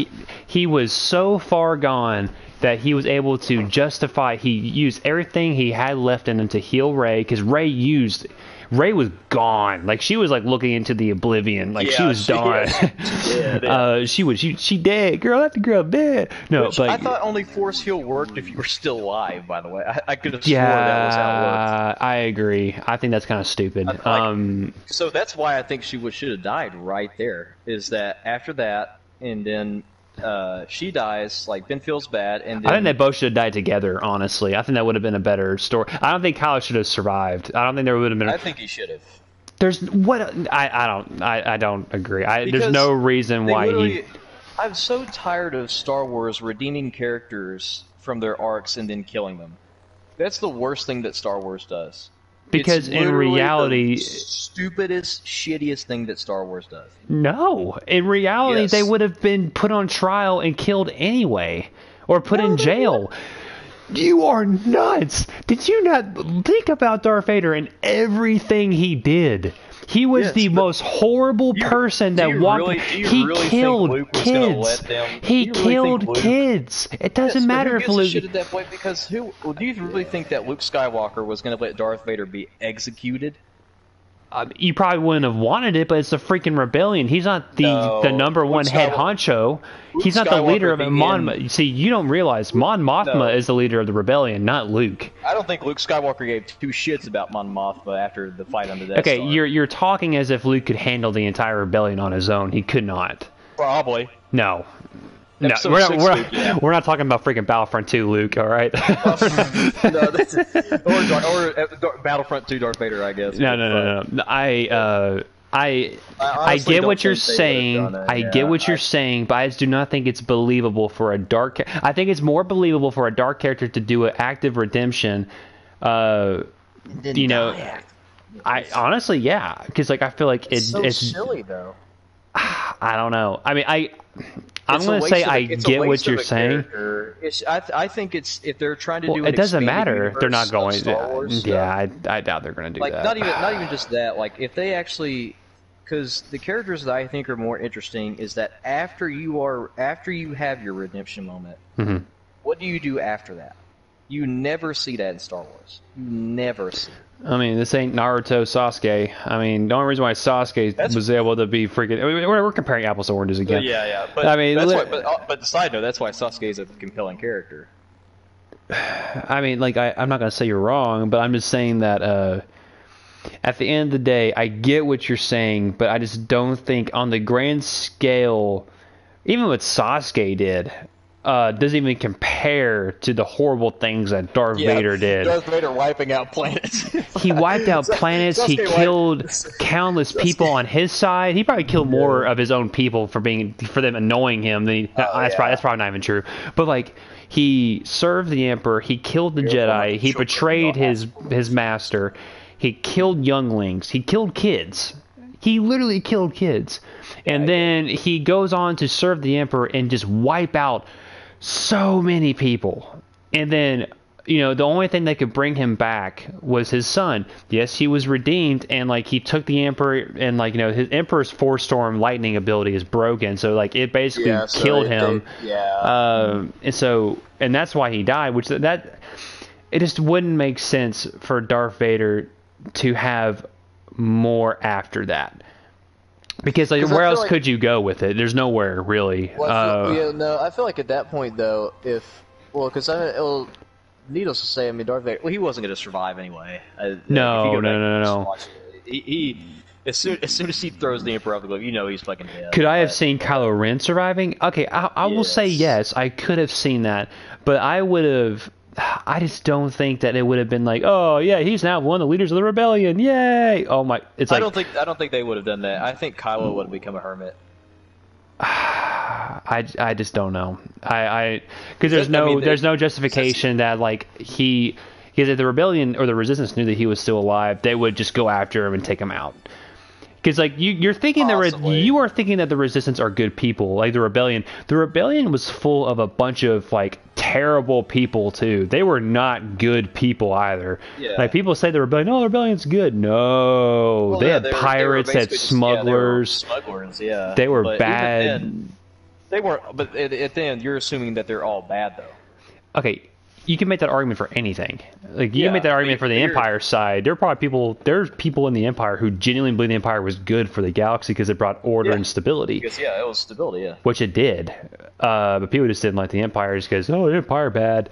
he was so far gone that he was able to justify. He used everything he had left in him to heal Rey, because Rey was gone. Like, she was like looking into the oblivion. Like, she was done. She dead. Girl, that girl dead. No, but I thought only Force heal worked if you were still alive. By the way, I could have sworn that was how it worked. I agree. I think that's kind of stupid. So that's why I think she should have died right there. Is that after that, and then she dies, like, Ben feels bad, and then, I think they both should have died together, honestly. I think that would have been a better story. I don't think Kylo should have survived. I don't think there would have been I think he should have. I don't agree. There's no reason why I'm so tired of Star Wars redeeming characters from their arcs and then killing them. That's the worst thing that Star Wars does. Because in reality, the stupidest, shittiest thing that Star Wars does. No, in reality, they would have been put on trial and killed anyway, or put in jail. You are nuts! Did you not think about Darth Vader and everything he did? He was the most horrible person that walked. He killed kids. He killed kids. It doesn't matter if Luke. At that point, because do you really think that Luke Skywalker was going to let Darth Vader be executed? You probably wouldn't have wanted it, but it's the freaking rebellion. He's not the number one head honcho. He's not the leader of it. See, you don't realize Mon Mothma is the leader of the rebellion, not Luke. I don't think Luke Skywalker gave two shits about Mon Mothma after the fight on the Death Star. Okay, you're talking as if Luke could handle the entire rebellion on his own. He could not. Probably. No. No, we're not talking about freaking Battlefront 2, Luke. All right. No, or Battlefront 2, Darth Vader, I guess. No. I get what you're saying. I get what you're saying, but I just do not think it's believable for a dark. I think it's more believable for a dark character to do an active redemption. I honestly, yeah, because like I feel like it's silly though. I don't know. I mean, I'm going to say I get what you're saying. I think it's if they're trying to do it doesn't matter. They're not going. Star Wars I doubt they're going to do like, that. Not even just that. Like if they actually, because the characters that I think are more interesting is that after you have your redemption moment, what do you do after that? You never see that in Star Wars. You never see it. I mean, this ain't Naruto Sasuke. I mean, the only reason why Sasuke was able to be freaking... I mean, we're comparing apples to oranges again. Yeah. But, I mean, but the side note, that's why Sasuke is a compelling character. I mean, like, I'm not going to say you're wrong, but I'm just saying that at the end of the day, I get what you're saying, but I just don't think on the grand scale, even what Sasuke did... doesn't even compare to the horrible things that Darth Vader did. Darth Vader wiping out planets. He wiped out planets. He killed countless people on his side. He probably killed more of his own people for them annoying him. That's probably not even true. But like, he served the Emperor. He killed the Jedi. He betrayed his master. He killed younglings. He killed kids. He literally killed kids. And then he goes on to serve the Emperor and just wipe out so many people. And then, the only thing that could bring him back was his son. Yes, he was redeemed, and like he took the Emperor, and like his Emperor's Force Storm lightning ability is broken, so like it basically killed him. And that's why he died. Which it just wouldn't make sense for Darth Vader to have more after that. Because like, where else could you go with it? There's nowhere really. I feel like at that point though, because needless to say, I mean, Darth Vader, he wasn't going to survive anyway. No. He as soon as he throws the Emperor off the cliff, he's fucking dead. Could I have seen Kylo Ren surviving? Okay, I will say yes, I could have seen that, but I would have. I just don't think that it would have been like, oh yeah, he's now one of the leaders of the rebellion, yay! Oh my, it's like I don't think they would have done that. I think Kylo would have become a hermit. I just don't know. Because there's no justification that like because if the rebellion or the resistance knew that he was still alive, they would just go after him and take him out. Because like you're thinking you are thinking that the resistance are good people, like the rebellion. The rebellion was full of a bunch of like terrible people too. They were not good people either. Yeah. Like people say the rebellion's good. No, they had pirates, they had smugglers. They were smugglers, yeah. They were bad. They weren't. But at the end, you're assuming that they're all bad though. Okay. You can make that argument for anything. Like you can make that argument for the Empire side. There's people in the Empire who genuinely believe the Empire was good for the galaxy because it brought order and stability. Because it was stability, which it did. But people just didn't like the Empire just because the Empire bad.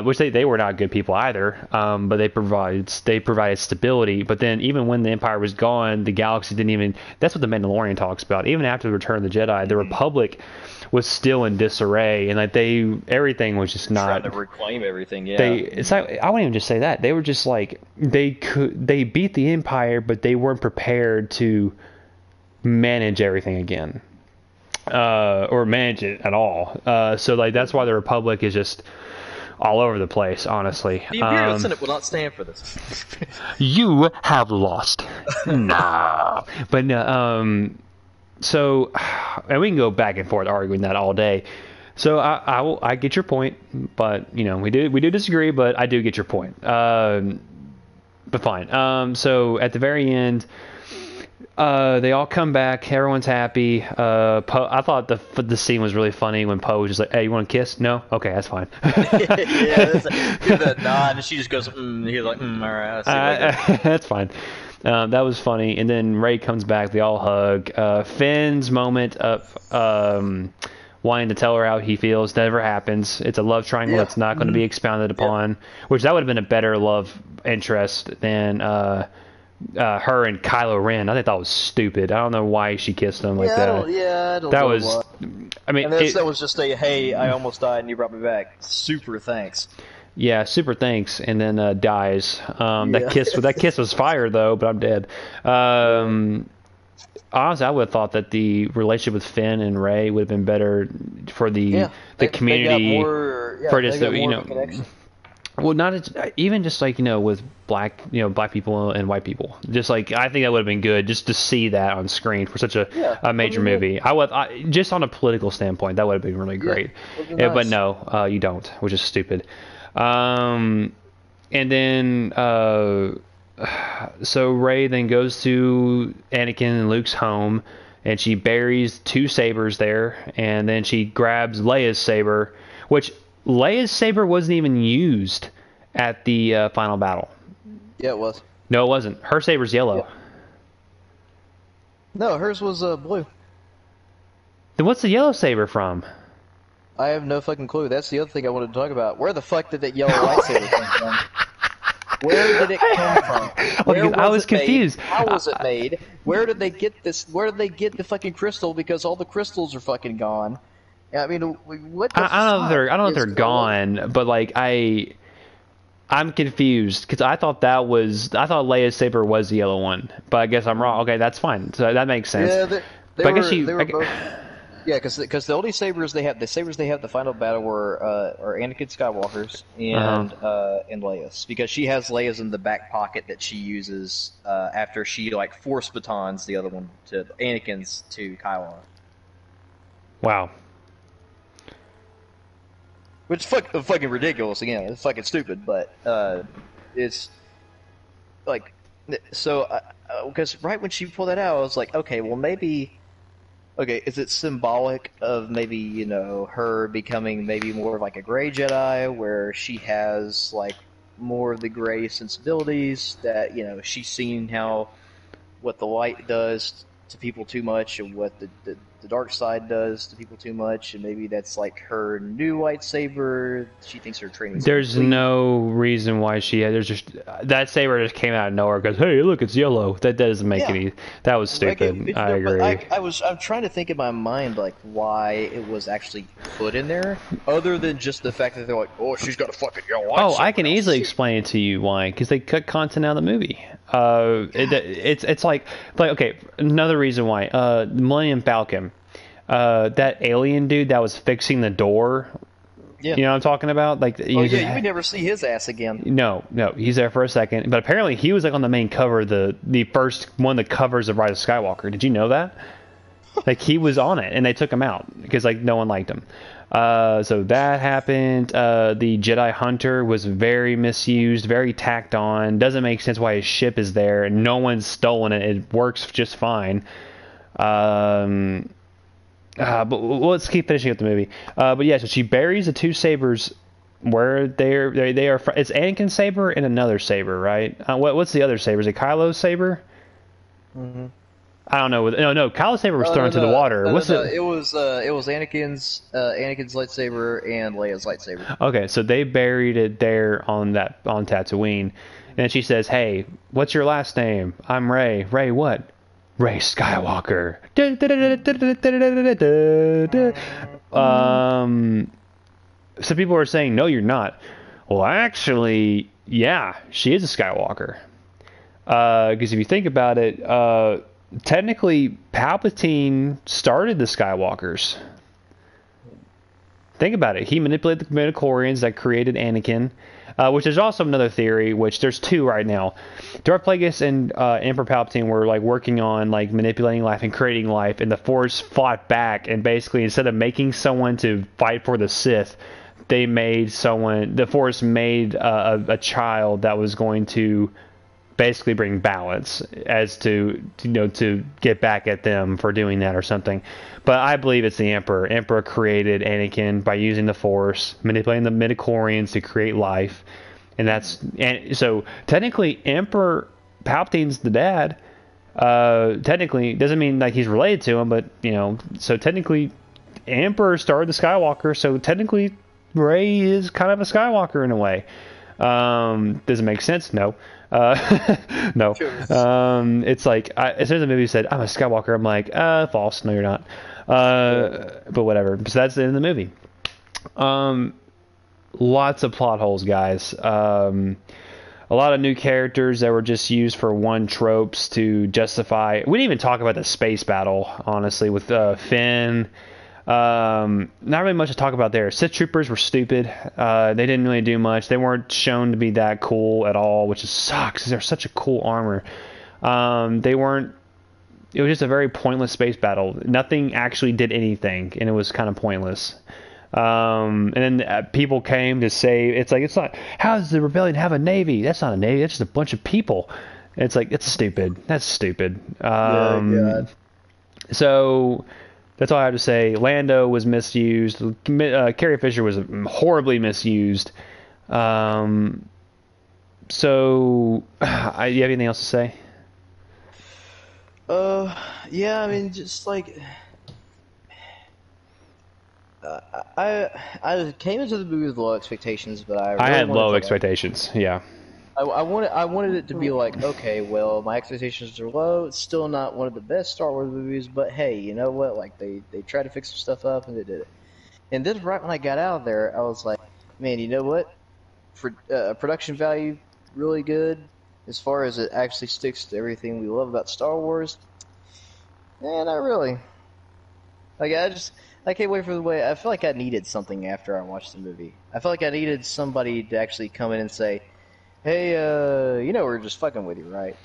Which they were not good people either. But they provided stability. But then even when the Empire was gone, the galaxy didn't even. That's what the Mandalorian talks about. Even after the Return of the Jedi, the Republic was still in disarray, and like everything was just not trying to reclaim everything. Yeah, it's like, I wouldn't even just say that. They were just like they beat the Empire, but they weren't prepared to manage everything again, or manage it at all. So like that's why the Republic is just all over the place, honestly. The Imperial Senate will not stand for this. You have lost. No, but no. So, and we can go back and forth arguing that all day. So I get your point, but we do disagree, but I do get your point. But fine. So at the very end, they all come back. Everyone's happy. Poe, I thought the scene was really funny when Poe was just like, "Hey, you want to kiss? No? Okay, that's fine." Yeah, give that nod, and she just goes, He's like, all right. That's fine. That was funny. And then Rey comes back. They all hug. Finn's moment of wanting to tell her how he feels never happens. It's a love triangle that's not going to be expounded upon, which that would have been a better love interest than her and Kylo Ren. I think that was stupid. I don't know why she kissed him like that. I don't that know was, what. I mean, that was just a, hey, I almost died and you brought me back. Super thanks. Yeah, super thanks, and then dies. That kiss was fire though, but I'm dead. Honestly, I would have thought that the relationship with Finn and Rey would have been better for the community. They got more, for just they got more connection. Well, not even just like with black people and white people. Just like I think that would have been good just to see that on screen for such a major movie. Just on a political standpoint, that would have been really great. Nice. But no, you don't, which is stupid. And then so Rey then goes to Anakin and Luke's home, and she buries 2 sabers there, and then she grabs Leia's saber, which Leia's saber wasn't even used at the final battle. Yeah, it was. No, it wasn't. Her saber's yellow. Yeah. No, hers was blue. Then what's the yellow saber from? I have no fucking clue. That's the other thing I wanted to talk about. Where the fuck did that yellow lightsaber come from? Where did it come from? I was confused. How was it made? Where did they get this? Where did they get the fucking crystal? Because all the crystals are fucking gone. I mean, what the I don't know if they're gone, but like I'm confused because I thought Leia's saber was the yellow one, but I guess I'm wrong. Okay, that's fine. So that makes sense. Yeah, but I guess they were both. Yeah, because the only sabers they have, the final battle are Anakin Skywalker's and Leia's, because she has Leia's in the back pocket that she uses after she like force batons the other one to Anakin's to Kylo. Wow. Which is fucking ridiculous. Again, it's fucking stupid, but it's like so. Because right when she pulled that out, I was like, okay, well maybe. Okay, is it symbolic of maybe, her becoming maybe more of like a gray Jedi, where she has like more of the gray sensibilities that, she's seen what the light does to people too much and what the dark side does to people too much, and maybe that's like her new lightsaber. She thinks her training. There's no reason why she had. There's just that saber just came out of nowhere. Goes, hey, look, it's yellow. That doesn't make any. That was stupid. I agree. I'm trying to think in my mind like why it was actually put in there, other than just the fact that they're like, oh, she's got a fucking yellow lightsaber. Oh, I can easily explain it to you why. Because they cut content out of the movie. It's like okay, another reason why. Millennium Falcon. That alien dude that was fixing the door. Yeah. You know what I'm talking about? Like, you would never see his ass again. No, he's there for a second, but apparently he was like on the main cover, the first one of the covers of Rise of Skywalker. Did you know that? Like he was on it, and they took him out because like no one liked him. So that happened. The Jedi Hunter was very misused, very tacked on. Doesn't make sense why his ship is there, and no one's stolen it. It works just fine. But let's keep finishing up the movie. But yeah, so she buries the 2 sabers where they are. It's Anakin's saber and another saber, right? What's the other saber? Is it Kylo's saber? Mm-hmm. I don't know. No, Kylo's saber was thrown into the water. It was Anakin's lightsaber and Leia's lightsaber. Okay, so they buried it there on Tatooine, and she says, "Hey, what's your last name? I'm Rey. Rey what? Rey Skywalker." Some people are saying, no, you're not. Well, actually, yeah, she is a Skywalker. Because if you think about it, technically, Palpatine started the Skywalkers. Think about it. He manipulated the midichlorians that created Anakin. Which is also another theory, which there's 2 right now. Darth Plagueis and Emperor Palpatine were like working on like manipulating life and creating life, and the Force fought back, and basically instead of making someone to fight for the Sith, the Force made a child that was going to basically bring balance as to get back at them for doing that or something. But I believe it's the Emperor. Emperor created Anakin by using the Force, manipulating the midichlorians to create life, and so technically Emperor Palpatine's the dad. Technically, doesn't mean like he's related to him, but so technically, Emperor started the Skywalker, so technically, Rey is kind of a Skywalker in a way. Does it make sense? No. No. It's like as soon as the movie said I'm a Skywalker, I'm like, false. No, you're not. But whatever. So that's the end of the movie. Lots of plot holes, guys. A lot of new characters that were just used for one tropes to justify. We didn't even talk about the space battle, honestly, with Finn. Not really much to talk about there. Sith troopers were stupid. They didn't really do much. They weren't shown to be that cool at all, which sucks. They're such a cool armor. They weren't. It was just a very pointless space battle. Nothing actually did anything, and it was kind of pointless. And then people came to say, it's not, how does the rebellion have a navy? That's not a navy, that's just a bunch of people. And it's like, it's stupid. That's stupid. So that's all I have to say. Lando was misused. Carrie Fisher was horribly misused. So you have anything else to say? Yeah, I mean, just like, I came into the movie with low expectations, but I had low expectations. Yeah. I wanted it to be like, okay, well, my expectations are low. It's still not one of the best Star Wars movies, but hey, you know what? Like they tried to fix some stuff up and they did it. And then right when I got out of there, I was like, man, you know what? For production value, really good. As far as it actually sticks to everything we love about Star Wars, not really. Like I can't wait for the way. I feel like I needed something after I watched the movie. I felt like I needed somebody to actually come in and say, "Hey, we're just fucking with you, right?"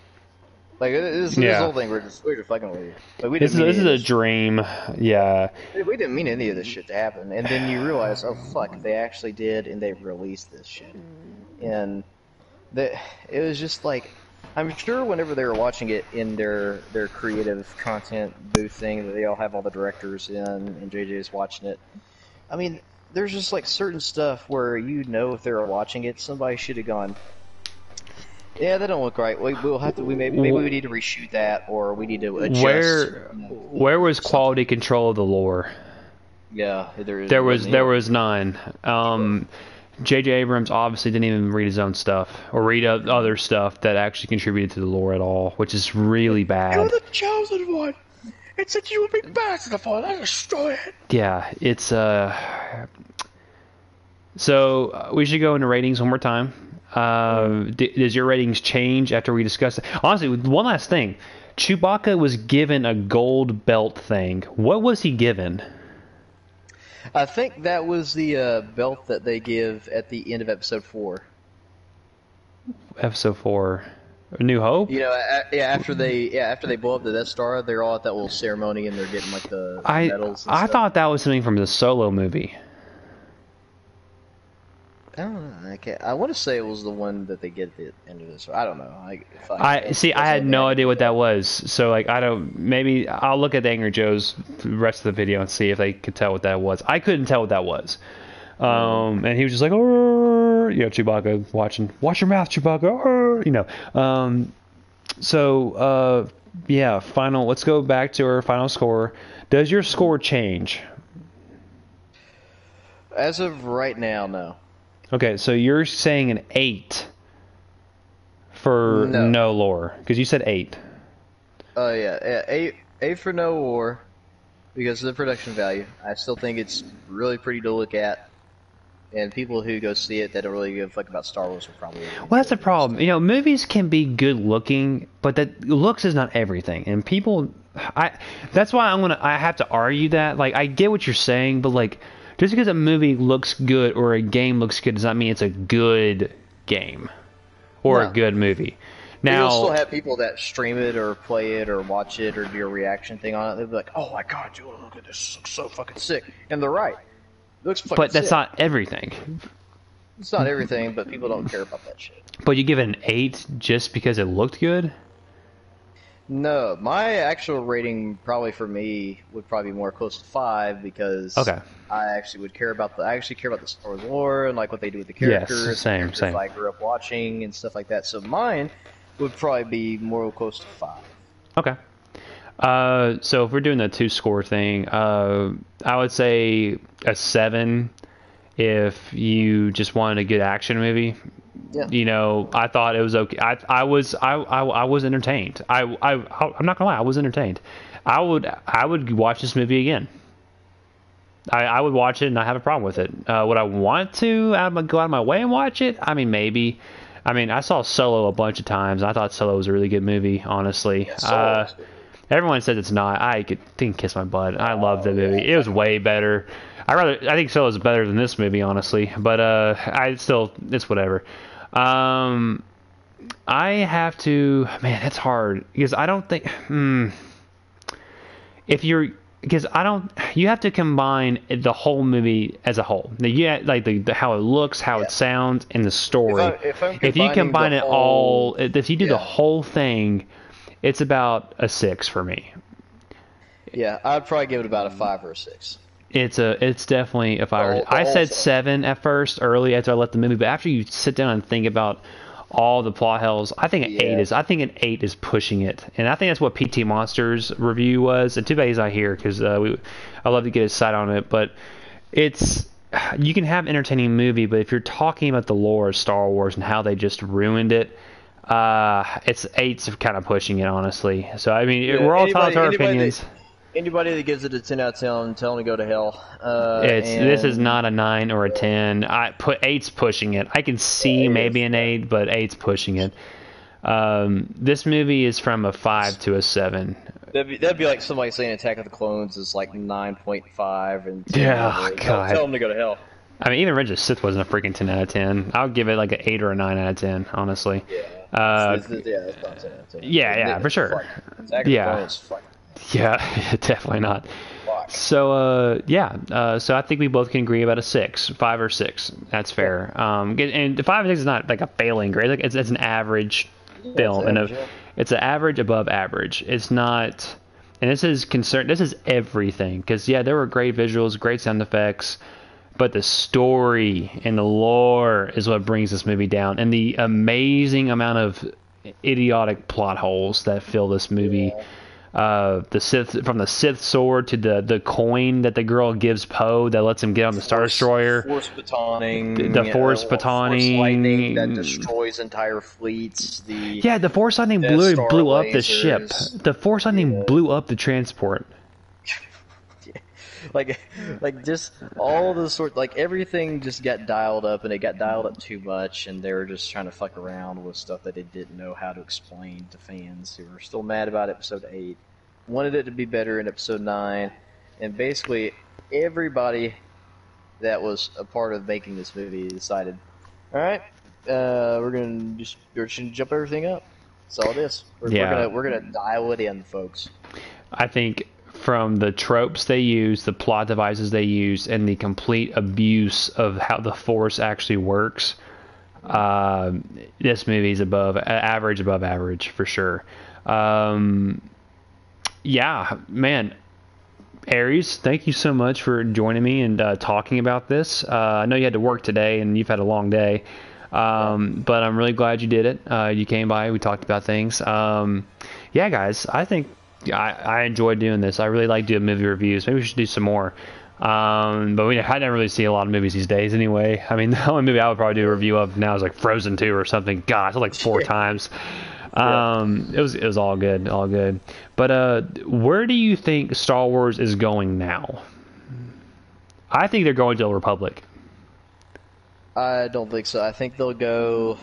Like this whole thing, we're just fucking with you. Like we didn't. This is a dream. Yeah. We didn't mean any of this shit to happen, and then you realize, oh fuck, they actually did, and they released this shit, and it was just like. I'm sure whenever they were watching it in their creative content booth thing that they all have all the directors in and JJ's watching it. I mean, there's just like certain stuff where if they were watching it, somebody should have gone, yeah, that don't look right. We'll have to. Maybe we need to reshoot that, or we need to adjust. Where was quality control of the lore? Yeah, there was none. J.J. Abrams obviously didn't even read his own stuff or read other stuff that actually contributed to the lore at all, which is really bad. You're the chosen one. It said you would be merciful. I destroy it. Yeah, it's So we should go into ratings one more time. Does your ratings change after we discuss it? Honestly, one last thing. Chewbacca was given a gold belt thing. What was he given? I think that was the belt that they give at the end of Episode 4. Episode 4, A New Hope. After they blow up the Death Star, they're all at that little ceremony and they're getting like the medals. I thought that was something from the Solo movie. I don't know. I want to say it was the one that they get at the end of this. I don't know. I had no idea what that was. So maybe I'll look at the Angry Joe's rest of the video and see if they could tell what that was. I couldn't tell what that was. And he was just like, Chewbacca watch your mouth, Chewbacca. Final. Let's go back to our final score. Does your score change? As of right now, no. Okay, so you're saying an 8 for no lore, because you said 8. Oh yeah, 8 for no lore, because of the production value. I still think it's really pretty to look at, and people who go see it that don't really give a fuck about Star Wars will probably. Well, that's the problem. Movies can be good looking, but that looks is not everything, and people. That's why I have to argue that. Like, I get what you're saying, but like. Just because a movie looks good or a game looks good does not mean it's a good game or a good movie. Now, you'll still have people that stream it or play it or watch it or do a reaction thing on it. They'll be like, "Oh my god, dude, look at this! This looks so fucking sick," and they're right. It looks fucking but that's sick. not everything. It's not everything, but people don't care about that shit. But you give it an 8 just because it looked good? No, my actual rating probably for me would probably be more close to 5 because I actually care about the Star Wars lore and like what they do with the characters. Yes, same. I grew up watching and stuff like that. So mine would probably be more close to 5. Okay. So if we're doing the 2 score thing, I would say a 7 if you just wanted a good action movie. Yeah. You know, I thought it was okay. I was entertained. I'm not gonna lie, I was entertained. I would watch this movie again. I would watch it and not have a problem with it. Would I want to go out of my way and watch it? I mean, maybe. I mean, I saw Solo a bunch of times. I thought Solo was a really good movie, honestly. Yeah, Everyone says it's not. I think kiss my butt. I love the movie. It was way better. I think Solo's better than this movie, honestly. But it's whatever. I have to. Man, it's hard because I don't think. If you're because I don't. You have to combine the whole movie as a whole. Yeah, like the how it looks, how it sounds, and the story. If you combine it all, if you do the whole thing, it's about a 6 for me. Yeah, I'd probably give it about a 5 or a 6. It's definitely a 5. I said 7 at first, early after I left the movie, but after you sit down and think about all the plot holes, I think an 8 is. I think an 8 is pushing it, and I think that's what PT Monster's review was. And too bad he's not here because I love to get his side on it. But it's you can have an entertaining movie, but if you're talking about the lore of Star Wars and how they just ruined it. It's 8's kind of pushing it, honestly. So I mean, we're all entitled to our opinions. Anybody that gives it a 10 out of 10, tell them to go to hell. This is not a 9 or a 10. 8's pushing it. I can see maybe an 8, but 8's pushing it. This movie is from a 5 to a 7. That'd be like somebody saying Attack of the Clones is like 9.5 and 10. Yeah, God. Tell them to go to hell. I mean, even Revenge of the Sith wasn't a freaking 10 out of 10. I'll give it like an 8 or a 9 out of 10, honestly. Yeah. That's not 10 out of 10. Yeah, for sure. Yeah, definitely not. Fuck. So, so I think we both can agree about a 6, 5 or 6. That's fair. And the 5 or 6 is not like a failing grade. Like it's an average film, and it's an average above average. It's not, and this is everything. Because there were great visuals, great sound effects. But the story and the lore is what brings this movie down, and the amazing amount of idiotic plot holes that fill this movie. The Sith sword to the coin that the girl gives Poe that lets him get on the Star Destroyer. Force batoning. The Force batoning. Force lightning that destroys entire fleets. The Force lightning blew up the ship. The Force lightning blew up the transport. Like just all the sort, like everything just got dialed up, and it got dialed up too much, and they were just trying to fuck around with stuff that they didn't know how to explain to fans who were still mad about Episode 8, wanted it to be better in Episode 9, and basically everybody that was a part of making this movie decided, all right, we're gonna jump everything up. That's all it is. We're gonna dial it in, folks. I think. From the tropes they use, the plot devices they use, and the complete abuse of how the Force actually works, this movie is above average for sure. Man, Aries, thank you so much for joining me and talking about this. I know you had to work today and you've had a long day, but I'm really glad you did it. You came by, we talked about things. Guys, I think I enjoy doing this. I really like doing movie reviews. Maybe we should do some more. But I never really see a lot of movies these days anyway. I mean, the only movie I would probably do a review of now is like Frozen 2 or something. God, I saw like 4 times. It was all good. But where do you think Star Wars is going now? I think they're going to Old Republic. I don't think so. I think they'll go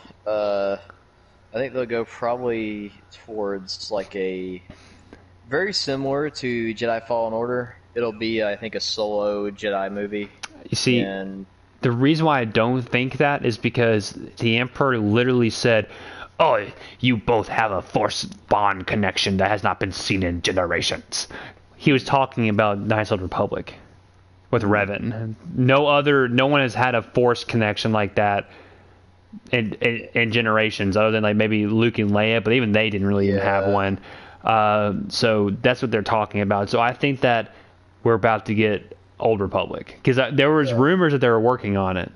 probably towards like a very similar to Jedi Fallen Order. It'll be, I think, a solo Jedi movie. You see, the reason why I don't think that is because the Emperor literally said, "Oh, you both have a Force bond connection that has not been seen in generations." He was talking about Knights of the Republic with Revan. No one has had a Force connection like that in generations, other than like maybe Luke and Leia, but even they didn't really even have one. So that's what they're talking about. So I think that we're about to get Old Republic, because there was rumors that they were working on it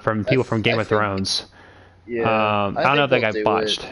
from people from Game of Thrones. Yeah, I don't know if that got botched.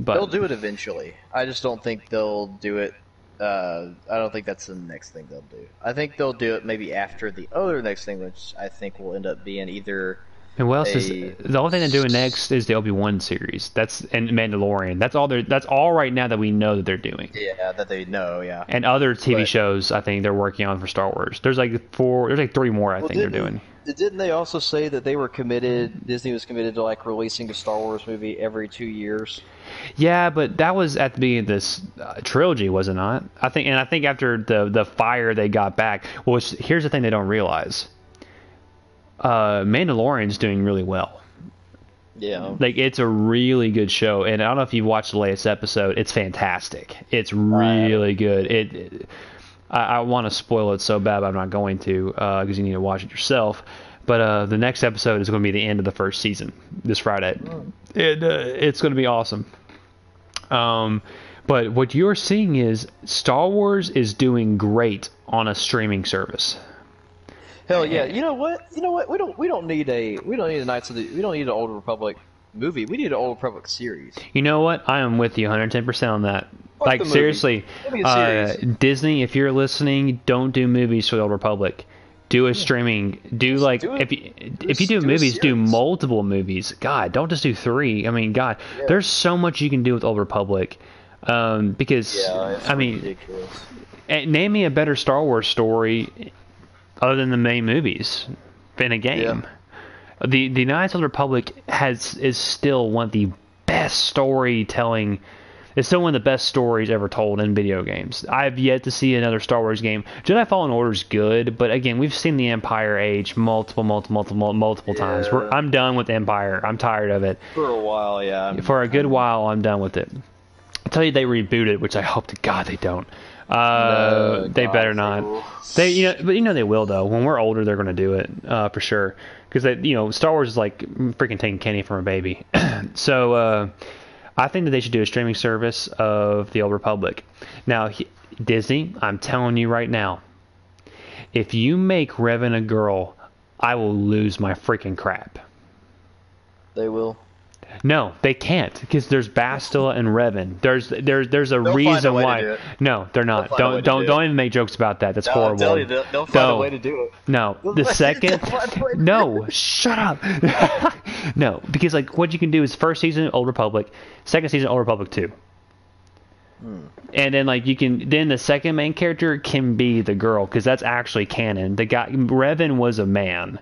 They'll do it eventually. I just don't think they'll do it. I don't think that's the next thing they'll do. I think they'll do it maybe after the other next thing, which I think will end up being either. And what else is the only thing they're doing next is the Obi-Wan series. And Mandalorian. That's all right now that we know that they're doing. Yeah, that they know. Yeah. And other TV shows, I think they're working on for Star Wars. There's like 3 more. I think they're doing. Didn't they also say that they were committed? Disney was committed to like releasing a Star Wars movie every 2 years. Yeah, but that was at the beginning of this trilogy, was it not? I think after the fire they got back. Well, here's the thing they don't realize. Mandalorian's doing really well. Yeah. Like, it's a really good show, and I don't know if you've watched the latest episode. It's fantastic. It's really good. I want to spoil it so bad, but I'm not going to, because you need to watch it yourself. But the next episode is going to be the end of the first season this Friday. It's going to be awesome. But what you're seeing is Star Wars is doing great on a streaming service. Hell yeah! You know what? We don't need a Knights of the we don't need an Old Republic movie. We need an Old Republic series. You know what? I am with you 110% on that. Like, seriously, Disney, if you're listening, don't do movies for the Old Republic. Do a streaming. If you do movies, do multiple movies. God, don't just do 3. I mean, God, there's so much you can do with Old Republic. Because I mean, ridiculous. Name me a better Star Wars story other than the main movies in a game. Yeah. The Knights of the Republic is still one of the best storytelling. It's still one of the best stories ever told in video games. I've yet to see another Star Wars game. Jedi Fallen Order is good, but again, we've seen the Empire age multiple times. I'm done with Empire. I'm tired of it. For a while, yeah. For a good while, I'm done with it. I tell you, they reboot it, which I hope to God they don't. No, they better not. But they will though. When we're older, they're going to do it for sure. Because Star Wars is like freaking taking candy from a baby. So I think that they should do a streaming service of the Old Republic. Now, Disney, I'm telling you right now, if you make Revan a girl, I will lose my freaking crap. They will. No, they can't, because there's Bastila and Revan. There's a reason why. No, they're not. Don't even make jokes about that. That's horrible. I'll tell you, they'll find a way to do it. No, the second. No, shut up. No, because like what you can do is first season Old Republic, second season Old Republic 2. And then then the second main character can be the girl, because that's actually canon. The guy Revan was a man.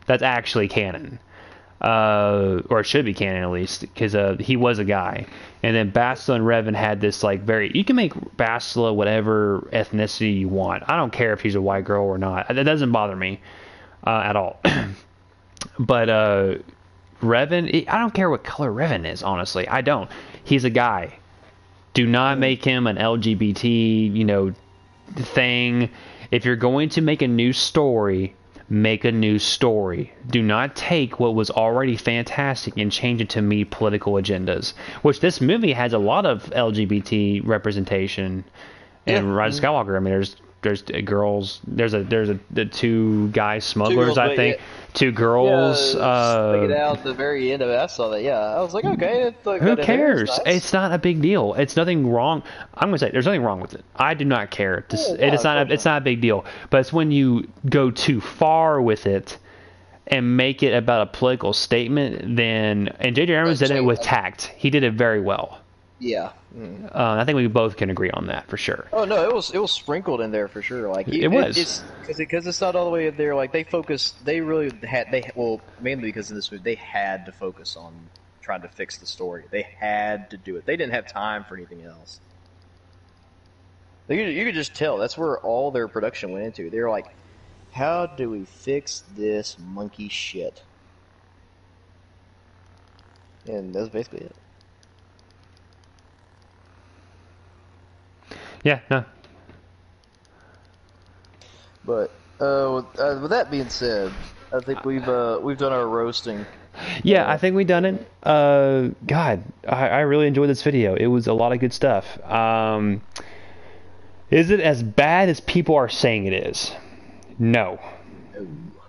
That's actually canon. Or it should be canon at least, because he was a guy. And then Bastila and Revan had this you can make Bastila whatever ethnicity you want. I don't care if she's a white girl or not. That doesn't bother me at all. But Revan, I don't care what color Revan is, honestly. I don't. He's a guy. Do not make him an LGBT, thing. If you're going to make a new story, make a new story. Do not take what was already fantastic and change it to meet political agendas. Which this movie has a lot of LGBT representation in Rise of Skywalker. I mean, there's girls. There's the 2 guy smugglers. I think 2 girls. Stick it out at the very end of it. I saw that. Yeah, I was like, okay. Who cares? Nice. It's not a big deal. It's nothing wrong. I'm gonna say there's nothing wrong with it. I do not care. It's not a big deal. But it's when you go too far with it and make it about a political statement. And J.J. Abrams did it with tact. He did it very well. Yeah. I think we both can agree on that for sure. Oh no, it was sprinkled in there for sure. Like it was because it's not all the way in there. Like mainly because in this movie they had to focus on trying to fix the story. They had to do it. They didn't have time for anything else. You could just tell that's where all their production went into. They were like, how do we fix this monkey shit? And that's basically it. Yeah, no. But with that being said, I think we've done our roasting. Yeah, I think we've done it. God, I really enjoyed this video. It was a lot of good stuff. Is it as bad as people are saying it is? No.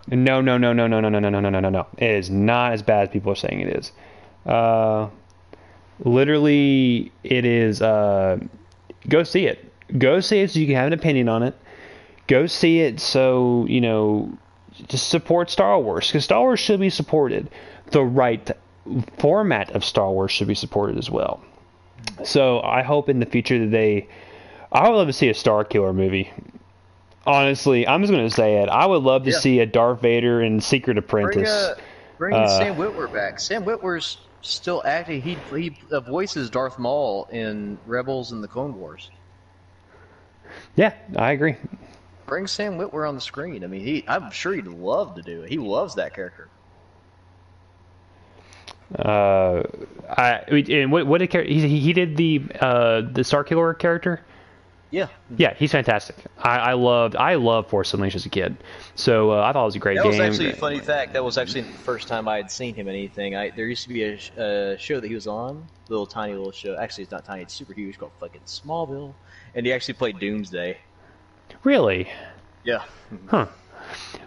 No. It is not as bad as people are saying it is. Literally, it is. Go see it. Go see it so you can have an opinion on it. Go see it so just support Star Wars, because Star Wars should be supported. The right format of Star Wars should be supported as well. So I hope in the future that I would love to see a Star Killer movie. Honestly, I'm just going to say it. I would love to see a Darth Vader and Secret Apprentice. Bring Sam Witwer back. Sam Witwer's still acting. He voices Darth Maul in Rebels and the Clone Wars. Yeah, I agree. Bring Sam Witwer on the screen. I mean, I'm sure he'd love to do it. He loves that character. What did he did the Star Killer character? Yeah. Yeah, he's fantastic. I loved Force Unleashed as a kid, so I thought it was a great game. That was actually a funny fact. That was actually the first time I had seen him in anything. There used to be a show that he was on, tiny little show. Actually, it's not tiny; it's super huge, called fucking Smallville, and he actually played Doomsday. Really? Yeah. Huh.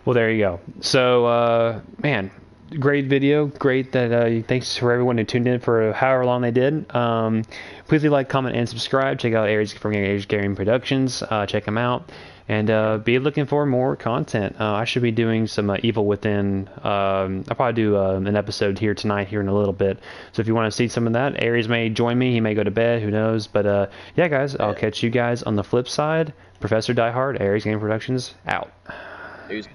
Well, there you go. So, man, great video. Great that thanks for everyone who tuned in for however long they did. Please leave a like, comment, and subscribe. Check out Aries from Aries Gaming Productions. Check them out. And be looking for more content. I should be doing some Evil Within. I'll probably do an episode here tonight, here in a little bit. So if you want to see some of that, Aries may join me. He may go to bed. Who knows? But yeah, guys, I'll catch you guys on the flip side. Professor Die Hard, Aries Gaming Productions, out. Peace.